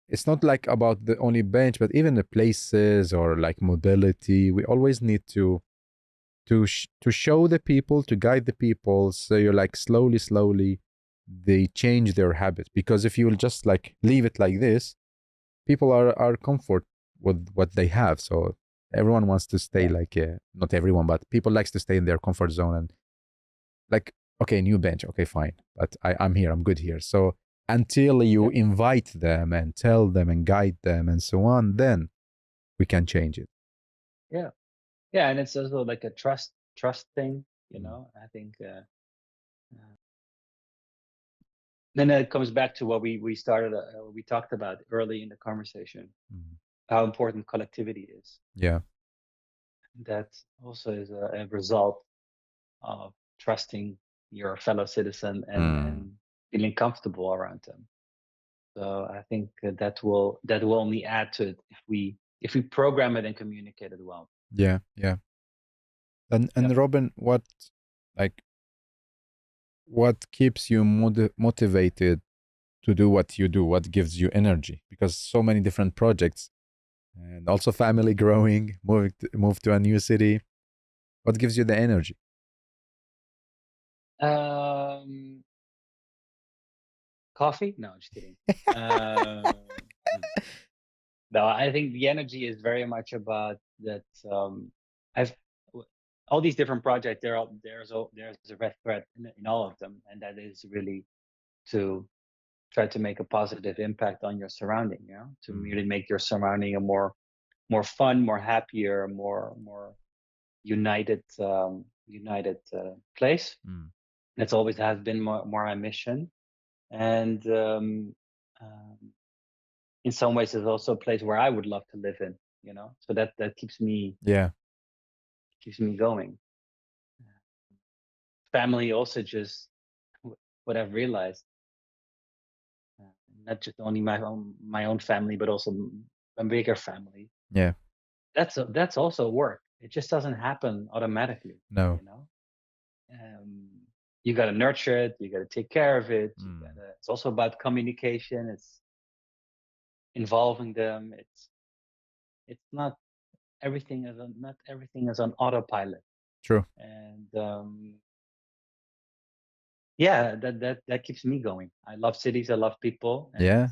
it's not like about the only bench, but even the places or like mobility, we always need to show the people, to guide the people, so you're like slowly they change their habits. Because if you will just like leave it like this, people are comfort with what they have. So everyone wants to stay like not everyone, but people likes to stay in their comfort zone and like, okay, new bench, okay, fine, but I'm here, I'm good here. So until you invite them and tell them and guide them and so on, then we can change it. Yeah, and it's also like a trust thing, I think. Then it comes back to what we started, we talked about early in the conversation, how important collectivity is. Yeah. That also is a result of trusting your fellow citizen and feeling comfortable around them. So I think that will only add to it if we program it and communicate it well. Yeah. And Robin, what keeps you motivated to do what you do? What gives you energy? Because so many different projects, and also family growing, move to a new city. What gives you the energy? Coffee? No, just kidding. No, I think the energy is very much about that. I've all these different projects. There's a red thread in all of them, and that is really to try to make a positive impact on your surrounding. To really make your surrounding a more fun, more happier, more united place. That's always has been more my mission, and in some ways it's also a place where I would love to live in, so that keeps me going. Family also, just what I've realized, not just only my own family, but also a bigger family. Yeah, that's also work. It just doesn't happen automatically. No. You got to nurture it, you got to take care of it. It's also about communication. It's involving them. It's not everything is on autopilot. True. And yeah, that keeps me going. I love cities. I love people. And,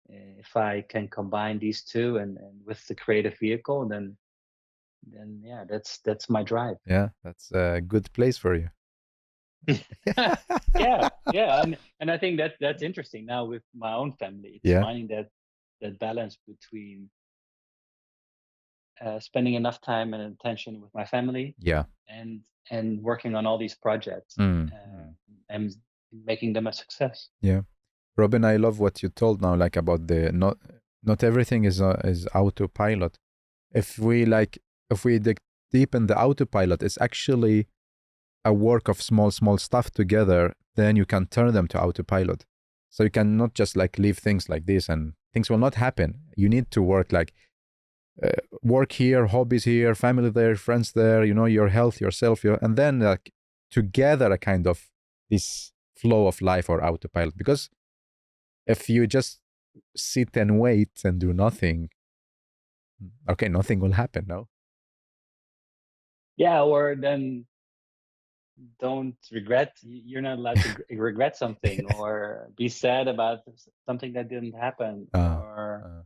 If I can combine these two and with the creative vehicle, then yeah, that's my drive. Yeah, that's a good place for you. Yeah, and I think that's interesting now with my own family. It's Yeah. finding that balance between spending enough time and attention with my family, Yeah. and working on all these projects, and making them a success. Yeah. Robin, I love what you told now, like about the not everything is autopilot. If we like, if we dig deep in the autopilot, it's actually a work of small stuff together. Then you can turn them to autopilot. So you cannot just like leave things like this and things will not happen. You need to work like work here, hobbies here, family there, friends there. You know, your health, yourself, and then like together a kind of this flow of life or autopilot. Because if you just sit and wait and do nothing, okay, nothing will happen. No. Yeah, or then don't regret. You're not allowed to regret something or be sad about something that didn't happen. Or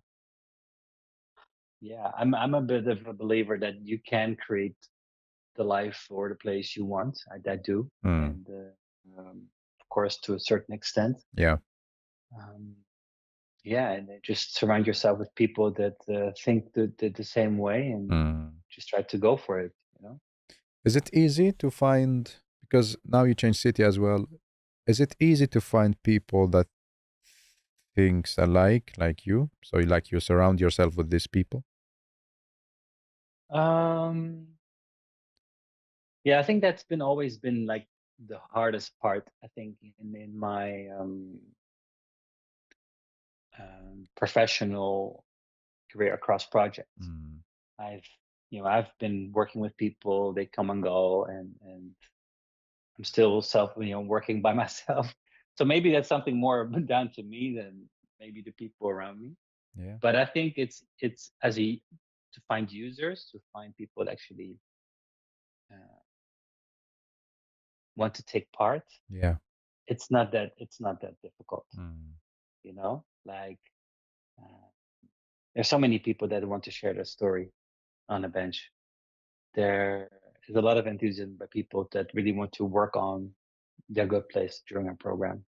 yeah, I'm a bit of a believer that you can create the life or the place you want. I do, and of course to a certain extent. Yeah. Um, yeah, and just surround yourself with people that think the same way, and just try to go for it. You know. Is it easy to find, because now you change city as well, is it easy to find people that thinks alike like you? So you surround yourself with these people? Yeah, I think that's been always been like the hardest part. I think in my professional career across projects. I've I've been working with people. They come and go, and I'm still working by myself. So maybe that's something more down to me than maybe the people around me. Yeah. But I think it's as a to find users, to find people that actually want to take part. Yeah. It's not that difficult. You know, like there's so many people that want to share their story on a bench. There is a lot of enthusiasm by people that really want to work on their good place during a program.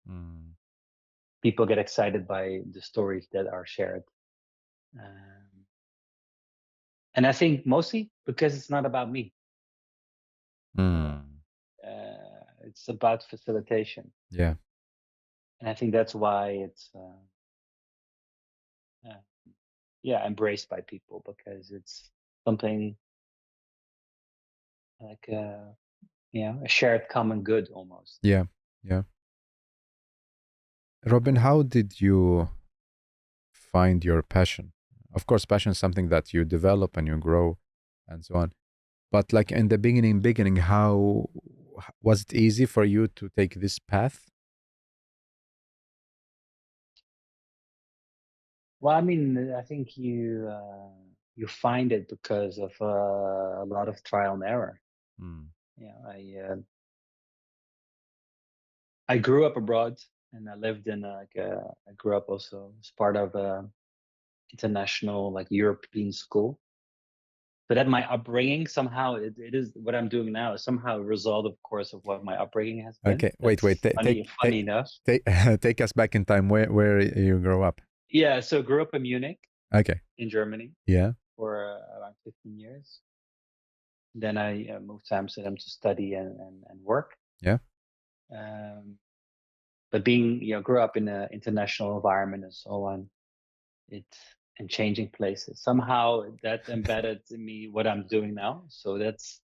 People get excited by the stories that are shared. Um, and I think mostly because it's not about me. It's about facilitation. Yeah. And I think that's why it's embraced by people, because it's something like a shared common good almost. Yeah. Yeah. Robin, how did you find your passion? Of course, passion is something that you develop and you grow and so on. But like in the beginning, how was it easy for you to take this path? Well, I mean, I think you find it because of a lot of trial and error. Yeah, I grew up abroad, and I lived in I grew up also as part of a international like European school. So that my upbringing somehow it is what I'm doing now is somehow a result, of course, of what my upbringing has been. Okay, wait. Funny enough. Take us back in time. Where you grow up? Yeah, so grew up in Munich. Okay. In Germany. Yeah. For around 15 years. Then I moved to Amsterdam to study and work. Yeah. But being grew up in an international environment and so on, and changing places, somehow that embedded in me what I'm doing now. So that's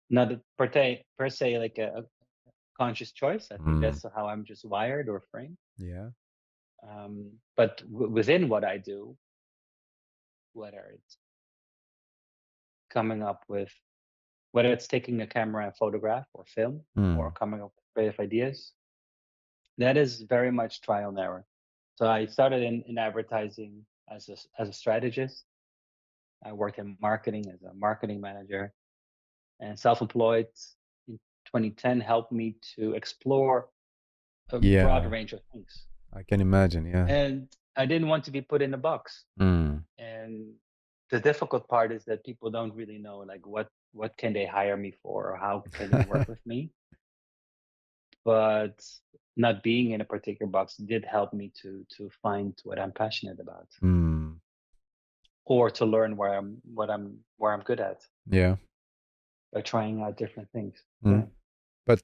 not per se like a conscious choice. I think that's how I'm just wired or framed. Yeah. But within what I do, whether it's coming up with, whether it's taking a camera and photograph or film, or coming up with creative ideas, that is very much trial and error. So I started in advertising as a strategist. I worked in marketing as a marketing manager, and self-employed in 2010 helped me to explore a broad range of things. I can imagine. Yeah. And I didn't want to be put in a box. And the difficult part is that people don't really know, like, what can they hire me for, or how can they work with me. But not being in a particular box did help me to find what I'm passionate about, or to learn where I'm good at. Yeah. By trying out different things. Yeah. Yeah. But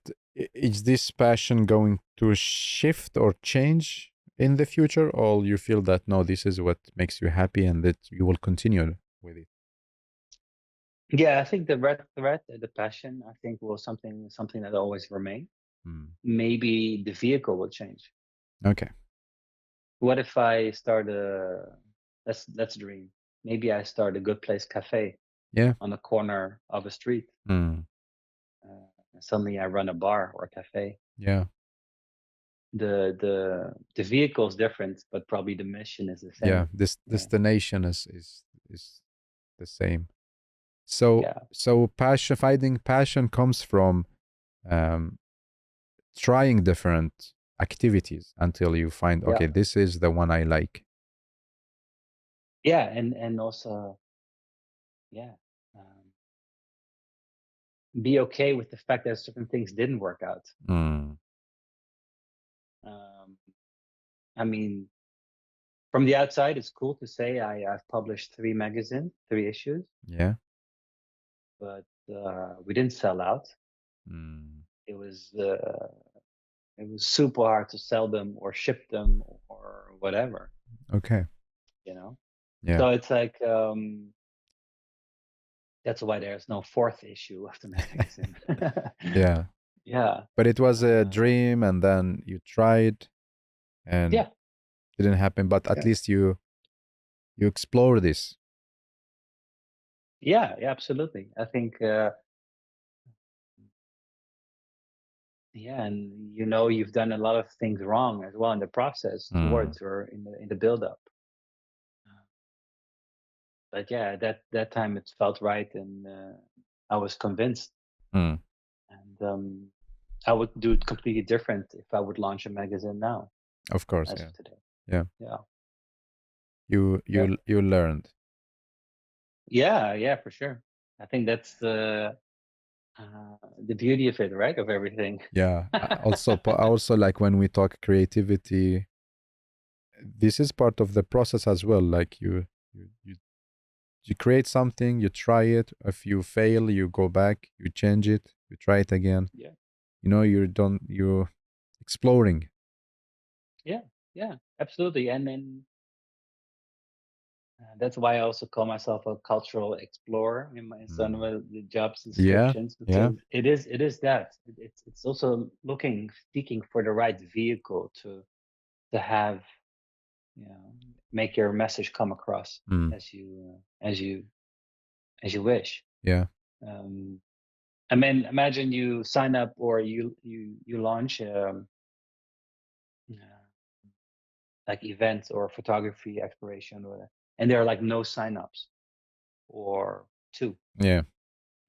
is this passion going to shift or change in the future, or you feel that no, this is what makes you happy and that you will continue with it? Yeah, I think the the passion, I think will something that always remain. Maybe the vehicle will change. Okay. What if I start let's dream. Maybe I start a Good Place Cafe. Yeah. On the corner of a street. Suddenly I run a bar or a cafe. Yeah. The vehicle is different, but probably the mission is the same. Yeah, this destination is the same. So finding passion comes from trying different activities until you find, okay, this is the one I like. Yeah, and also, be okay with the fact that certain things didn't work out. I mean, from the outside, it's cool to say I've published 3 magazines, 3 issues. Yeah. But we didn't sell out. It was super hard to sell them or ship them or whatever. Okay. You know? Yeah. So it's like, that's why there's no 4th issue of the magazine. Yeah. Yeah. But it was a dream, and then you tried and didn't happen, but at least you explore this. Yeah, absolutely. I think and you've done a lot of things wrong as well in the process towards, or in the build up. But yeah, that time it felt right, and I was convinced. And I would do it completely different if I would launch a magazine now. Of course, as of today. Yeah. You learned. Yeah, for sure. I think that's the beauty of it, right? Of everything. Yeah. Also, like when we talk creativity, this is part of the process as well. Like you create something, you try it. If you fail, you go back, you change it, you try it again. Yeah. You're exploring. Yeah, absolutely. And then that's why I also call myself a cultural explorer in some of the job descriptions. Because it is that. It's also seeking for the right vehicle to have, make your message come across as you wish. Yeah. I mean, imagine you sign up or you launch like events or photography exploration, and there are like no signups or 2. Yeah.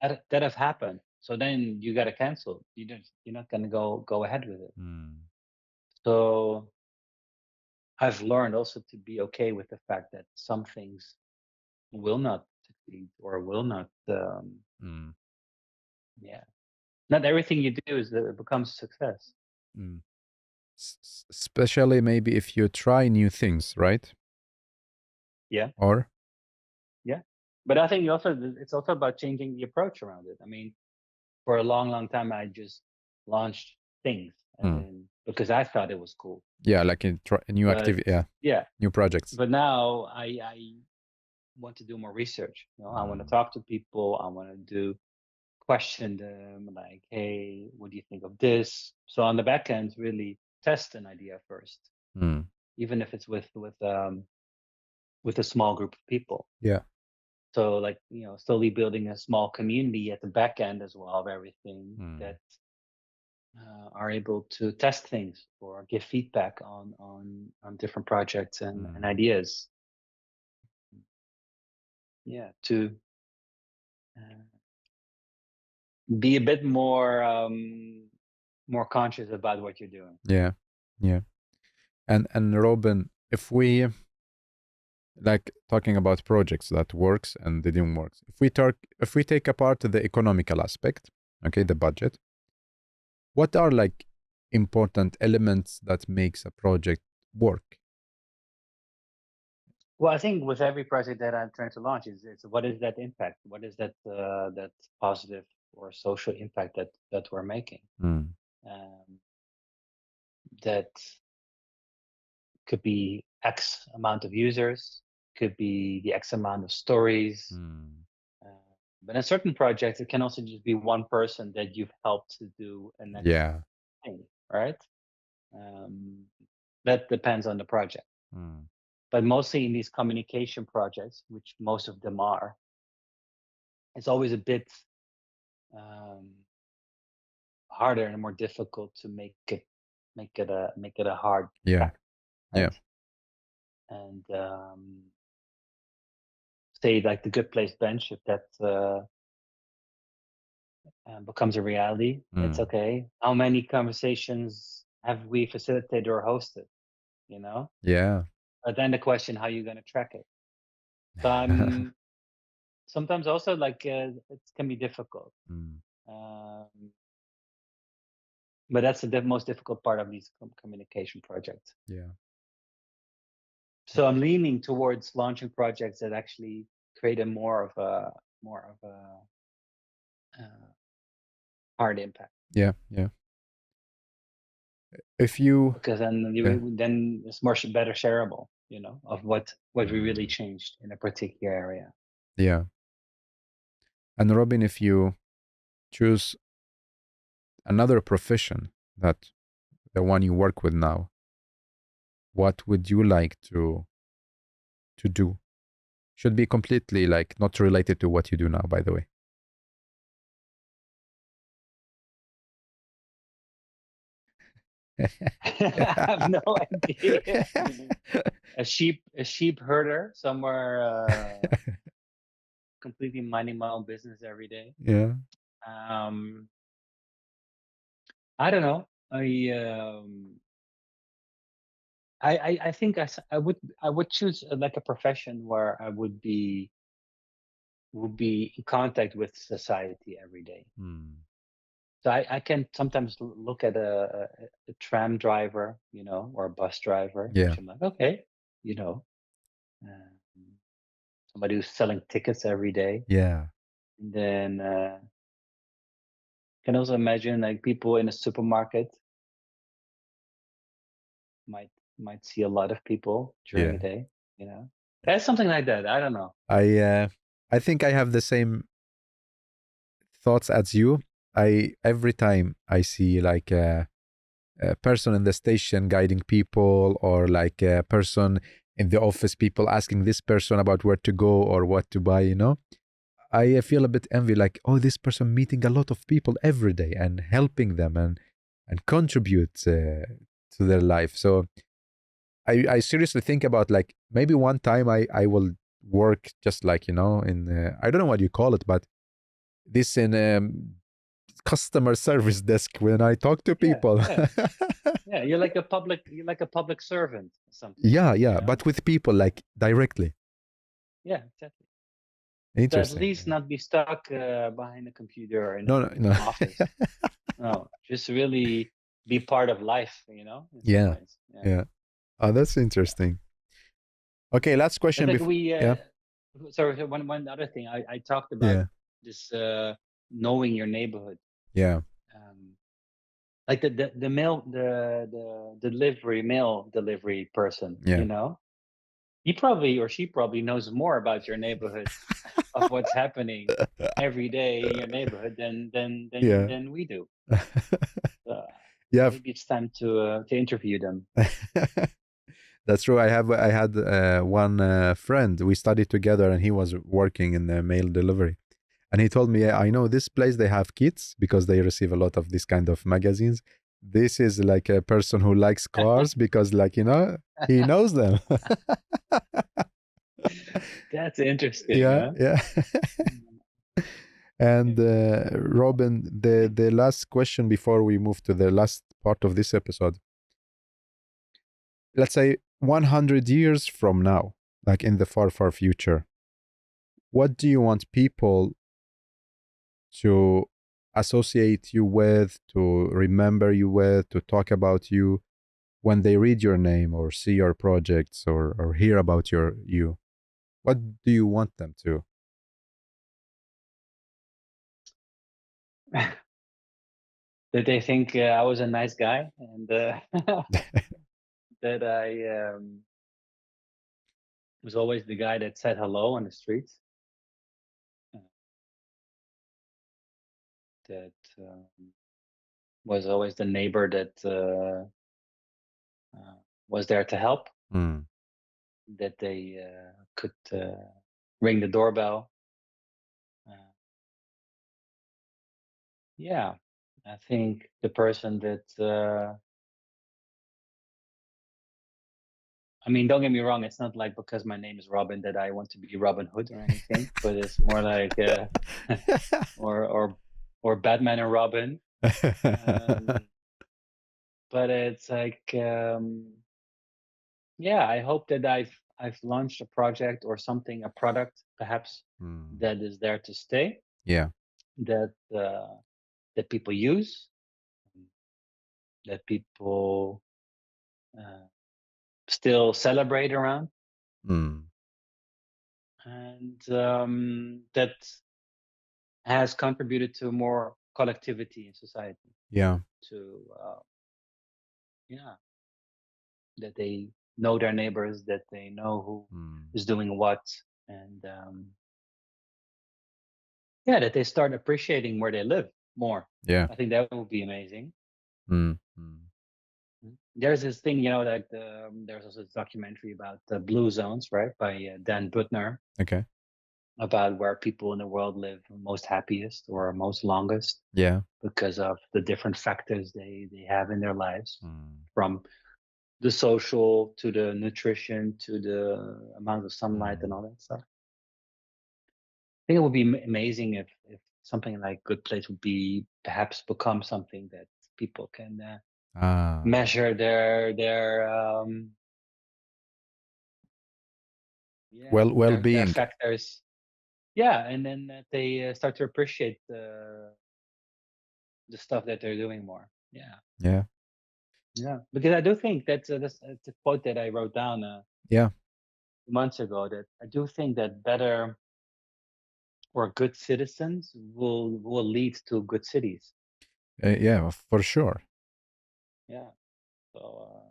That have happened. So then you got to cancel. You're not going to go ahead with it. So I've learned also to be okay with the fact that some things will not succeed or will not. Not everything you do becomes a success. Especially maybe if you try new things, right? Yeah. Or? Yeah. But I think it's also about changing the approach around it. I mean, for a long, long time, I just launched things because I thought it was cool. Yeah, like a new activity. Yeah. New projects. But now I want to do more research. I want to talk to people. I want to question them, like, hey, what do you think of this? So on the back end, really test an idea first, even if it's with a small group of people. Yeah. So like, slowly building a small community at the back end as well of everything that are able to test things or give feedback on different projects and ideas. Yeah, to be a bit more conscious about what you're doing. Yeah. And Robin, if we like talking about projects that works and they didn't work, if we take apart the economical aspect, okay, the budget, what are like important elements that makes a project work? Well, I think with every project that I'm trying to launch is what is that impact? What is that that positive or social impact that we're making? That could be X amount of users, could be the X amount of stories. But in certain projects, it can also just be one person that you've helped to do a next thing, right? That depends on the project. But mostly in these communication projects, which most of them are, it's always a bit harder and more difficult to make it a hard fact, right? And say like the Good Place bench, if that becomes a reality, it's okay. How many conversations have we facilitated or hosted? You know? Yeah. But then the question, how are you going to track it? So sometimes also like it can be difficult. But that's the most difficult part of these communication projects. Yeah. So I'm leaning towards launching projects that actually create a more of a hard impact. Yeah. If you because then it's better shareable, you know, of what we really changed in a particular area. Yeah. And Robin, if you choose another profession that the one you work with now, what would you like to do? Should be completely like not related to what you do now, by the way. I have no idea. a sheep herder somewhere, completely minding my own business every day. Yeah. I don't know. I think I would choose like a profession where I would be in contact with society every day. So I can sometimes look at a tram driver, you know, or a bus driver. Yeah. Which I'm like, okay, you know, somebody who's selling tickets every day. Yeah. And then can also imagine like people in a supermarket might see a lot of people during a day, you know. That's something like that. I don't know. I think I have the same thoughts as you. Every time I see like a person in the station guiding people, or like a person in the office, people asking this person about where to go or what to buy, you know, I feel a bit envy, like, oh, this person meeting a lot of people every day and helping them and contribute to their life. So I seriously think about like maybe one time I will work just like, you know, in I don't know what you call it, but this in customer service desk when I talk to people. Yeah, you're like a public servant or something. Yeah, you know? but with people like directly. Yeah, exactly. Interesting. So at least not be stuck behind a computer in No. an office. No, just really be part of life, you know. Yeah. Oh, that's interesting. Okay, last question. Sorry, one other thing. I talked about this knowing your neighborhood. Yeah. Like the mail delivery person, you know, he probably or she probably knows more about your neighborhood of what's happening every day in your neighborhood than we do. Maybe it's time to interview them. That's true. I had one friend. We studied together, and he was working in the mail delivery. And he told me, I know this place, they have kids because they receive a lot of this kind of magazines. This is like a person who likes cars because, like, you know, he knows them. That's interesting. Yeah. And Robin, the last question before we move to the last part of this episode. Let's say 100 years from now, like in the far, far future, what do you want people to associate you with, to remember you with, to talk about you when they read your name or see your projects or hear about you? What do you want them to? That they think I was a nice guy and that I was always the guy that said hello on the streets. uh, That was always the neighbor that was there to help. Mm, That they could ring the doorbell. Uh, yeah, I think the person that I mean, don't get me wrong. It's not like because my name is Robin that I want to be Robin Hood or anything, but it's more like or or Batman and Robin. Um, but it's like yeah, I hope that I've launched a project or something, a product perhaps Mm, that is there to stay, yeah. that that people use, that people uh, still celebrate around, Mm, and that has contributed to more collectivity in society. yeah. To yeah, that they know their neighbors, that they know who Mm, is doing what, and yeah, that they start appreciating where they live more. yeah. I think that would be amazing. Mm, mm, There's this thing, like there's also this documentary about the blue zones, right, by Dan Butner, okay. about where people in the world live most happiest or most longest Yeah. because of the different factors they have in their lives, Mm, from the social to the nutrition to the amount of sunlight and mm, all that stuff. I think it would be amazing if something like Good Place would be perhaps become something that people can ah. measure their yeah, their Well-being. factors. Yeah, and then they start to appreciate the stuff that they're doing more. Yeah, Yeah. yeah. Because I do think that's a quote that I wrote down Yeah. months ago. That I do think that better or good citizens will lead to good cities. Yeah, for sure. Yeah. So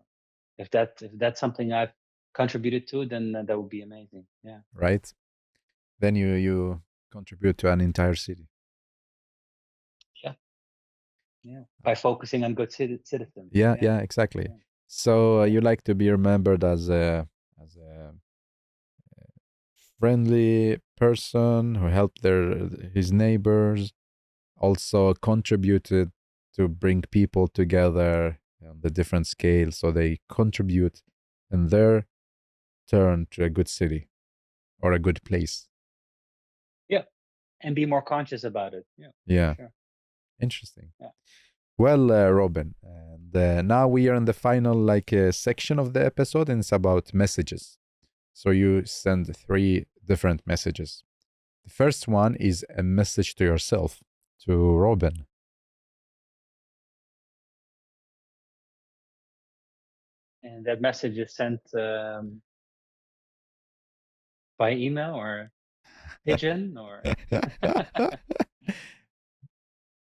if that's something I've contributed to, then that would be amazing. Yeah. Right? Then you contribute to an entire city. Yeah. Yeah. By focusing on good citizens. Yeah, Yeah. yeah, exactly. Yeah. So Yeah. you like to be remembered as a friendly person who helped his neighbors, also contributed to bring people together on the different scales, so they contribute in their turn to a good city or a good place. Yeah. And be more conscious about it. Yeah. For Yeah, sure. interesting. Yeah. Well, Robin, and now we are in the final section of the episode, and it's about messages. So you send three different messages. The first one is a message to yourself, to Robin. And that message is sent by email or pigeon or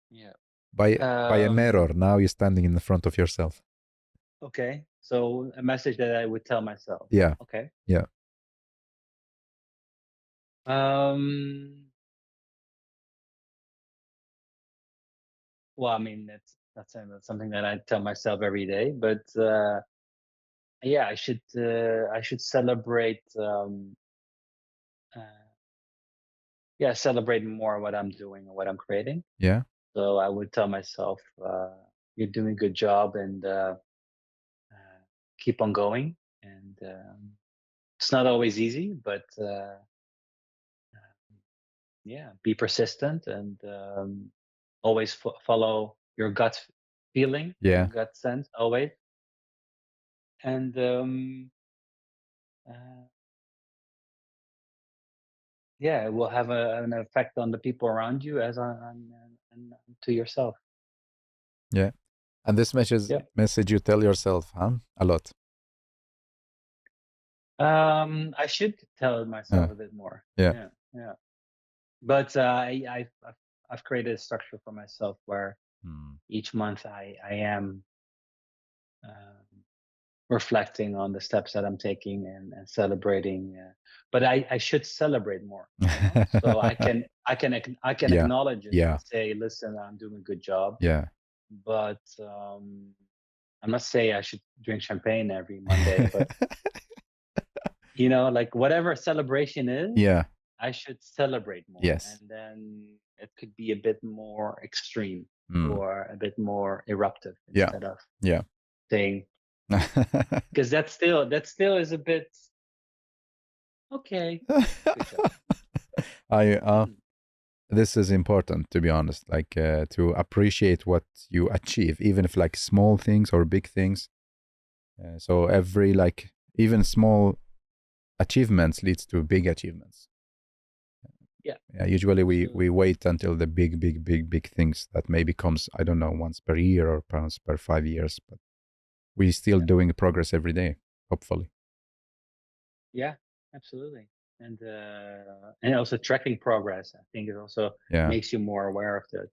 yeah. By a mirror. Now you're standing in the front of yourself. Okay. So a message that I would tell myself. Yeah, Okay. yeah, Um well, I mean that's something that I tell myself every day, but yeah, I should celebrate uh, yeah, celebrate more what I'm doing and what I'm creating. yeah, So I would tell myself you're doing a good job, and keep on going, and it's not always easy, but yeah, be persistent, and always follow your gut feeling, your yeah. gut sense always. And yeah, it will have an effect on the people around you as on to yourself. Yeah. And this message you tell yourself, huh? A lot. I should tell myself a bit more. Yeah. Yeah. But I've created a structure for myself where each month I am reflecting on the steps that I'm taking and celebrating. But I should celebrate more, you know? So I can Yeah. acknowledge it Yeah. and say, listen, I'm doing a good job. Yeah. But I'm not saying I should drink champagne every Monday, but you know, like whatever celebration is, Yeah. I should celebrate more. Yes. And then it could be a bit more extreme or a bit more eruptive instead of saying, because that still is a bit okay. Good job. This is important, to be honest, like to appreciate what you achieve, even if like small things or big things. So every like even small achievements leads to big achievements. Yeah. Usually we wait until the big things that maybe comes, I don't know, once per year or once per 5 years, but we're still doing progress every day, hopefully. Yeah, absolutely. And also tracking progress, I think it also makes you more aware of that.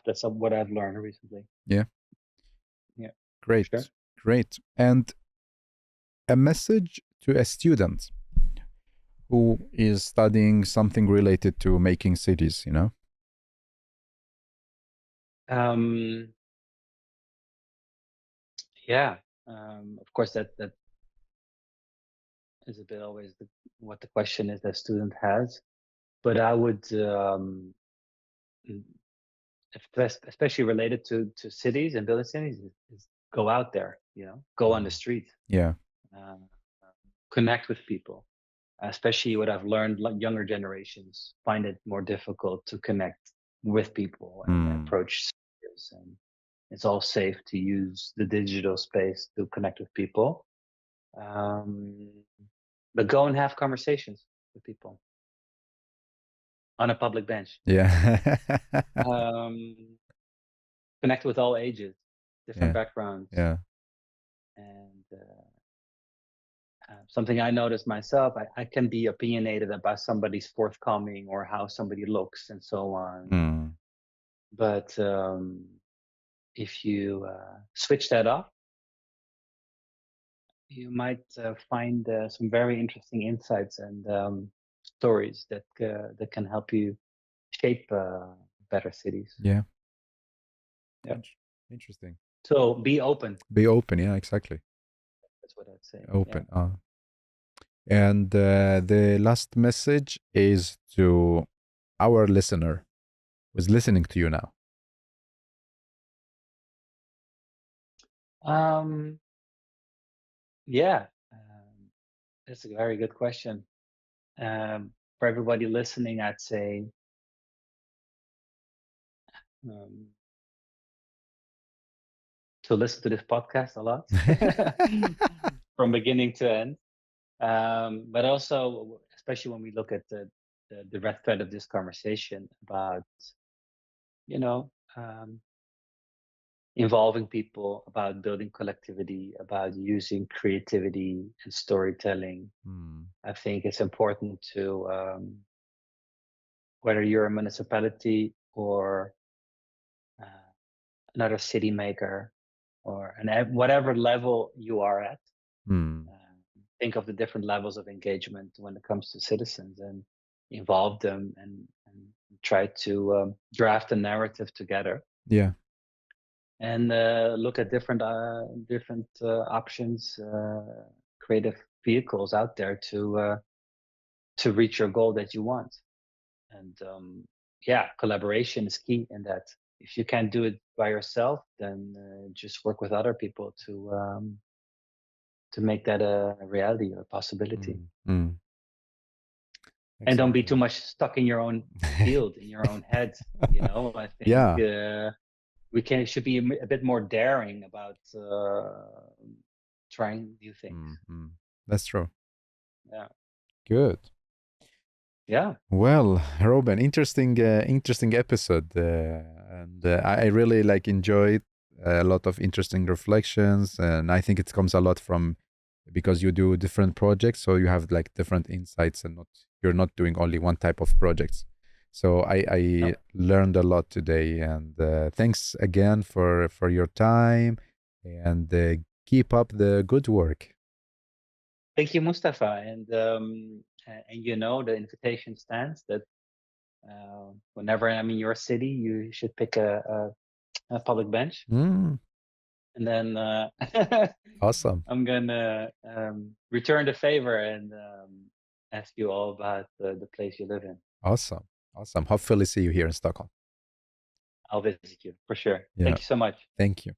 That's what I've learned recently. Yeah. Great. Sure. Great. And a message to a student who is studying something related to making cities, you know? Yeah. Of course, that is a bit always what the question is that student has. But I would, especially related to cities and building cities, is go out there, you know, go on the street. Yeah. Connect with people. Especially what I've learned, like younger generations find it more difficult to connect with people and approach cities. And it's all safe to use the digital space to connect with people. But go and have conversations with people on a public bench. Yeah. Connect with all ages, different backgrounds. Yeah. And something I noticed myself, I can be opinionated about somebody's forthcoming or how somebody looks and so on. But if you switch that off, you might find some very interesting insights and stories that can help you shape better cities. Yeah. Interesting. So be open. Be open. Yeah, exactly. That's what I'd say. Open. Yeah. And the last message is to our listener who's listening to you now. Yeah, that's a very good question. For everybody listening, I'd say to listen to this podcast a lot from beginning to end. But also, especially when we look at the red thread of this conversation about, you know, involving people, about building collectivity, about using creativity and storytelling. I think it's important to, whether you're a municipality or another city maker or whatever level you are at, think of the different levels of engagement when it comes to citizens and involve them and try to draft a narrative together. Yeah. And look at different options, creative vehicles out there to reach your goal that you want. And collaboration is key in that. If you can't do it by yourself, then just work with other people to make that a reality or a possibility. And don't be too much stuck in your own field, in your own head. You know, I think should be a bit more daring about trying new things. That's true. Yeah. Good. Yeah. Well, Robin, interesting episode, and I really like enjoyed a lot of interesting reflections, and I think it comes a lot from because you do different projects, so you have like different insights, and not you're not doing only one type of projects. So I No. learned a lot today, and thanks again for your time, and keep up the good work. Thank you, Mustafa. And you know, the invitation stands that whenever I'm in your city, you should pick a public bench, Mm, and then awesome. I'm gonna return the favor and ask you all about the place you live in. Awesome. Awesome. Hopefully see you here in Stockholm. I'll visit you for sure. Yeah. Thank you so much. Thank you.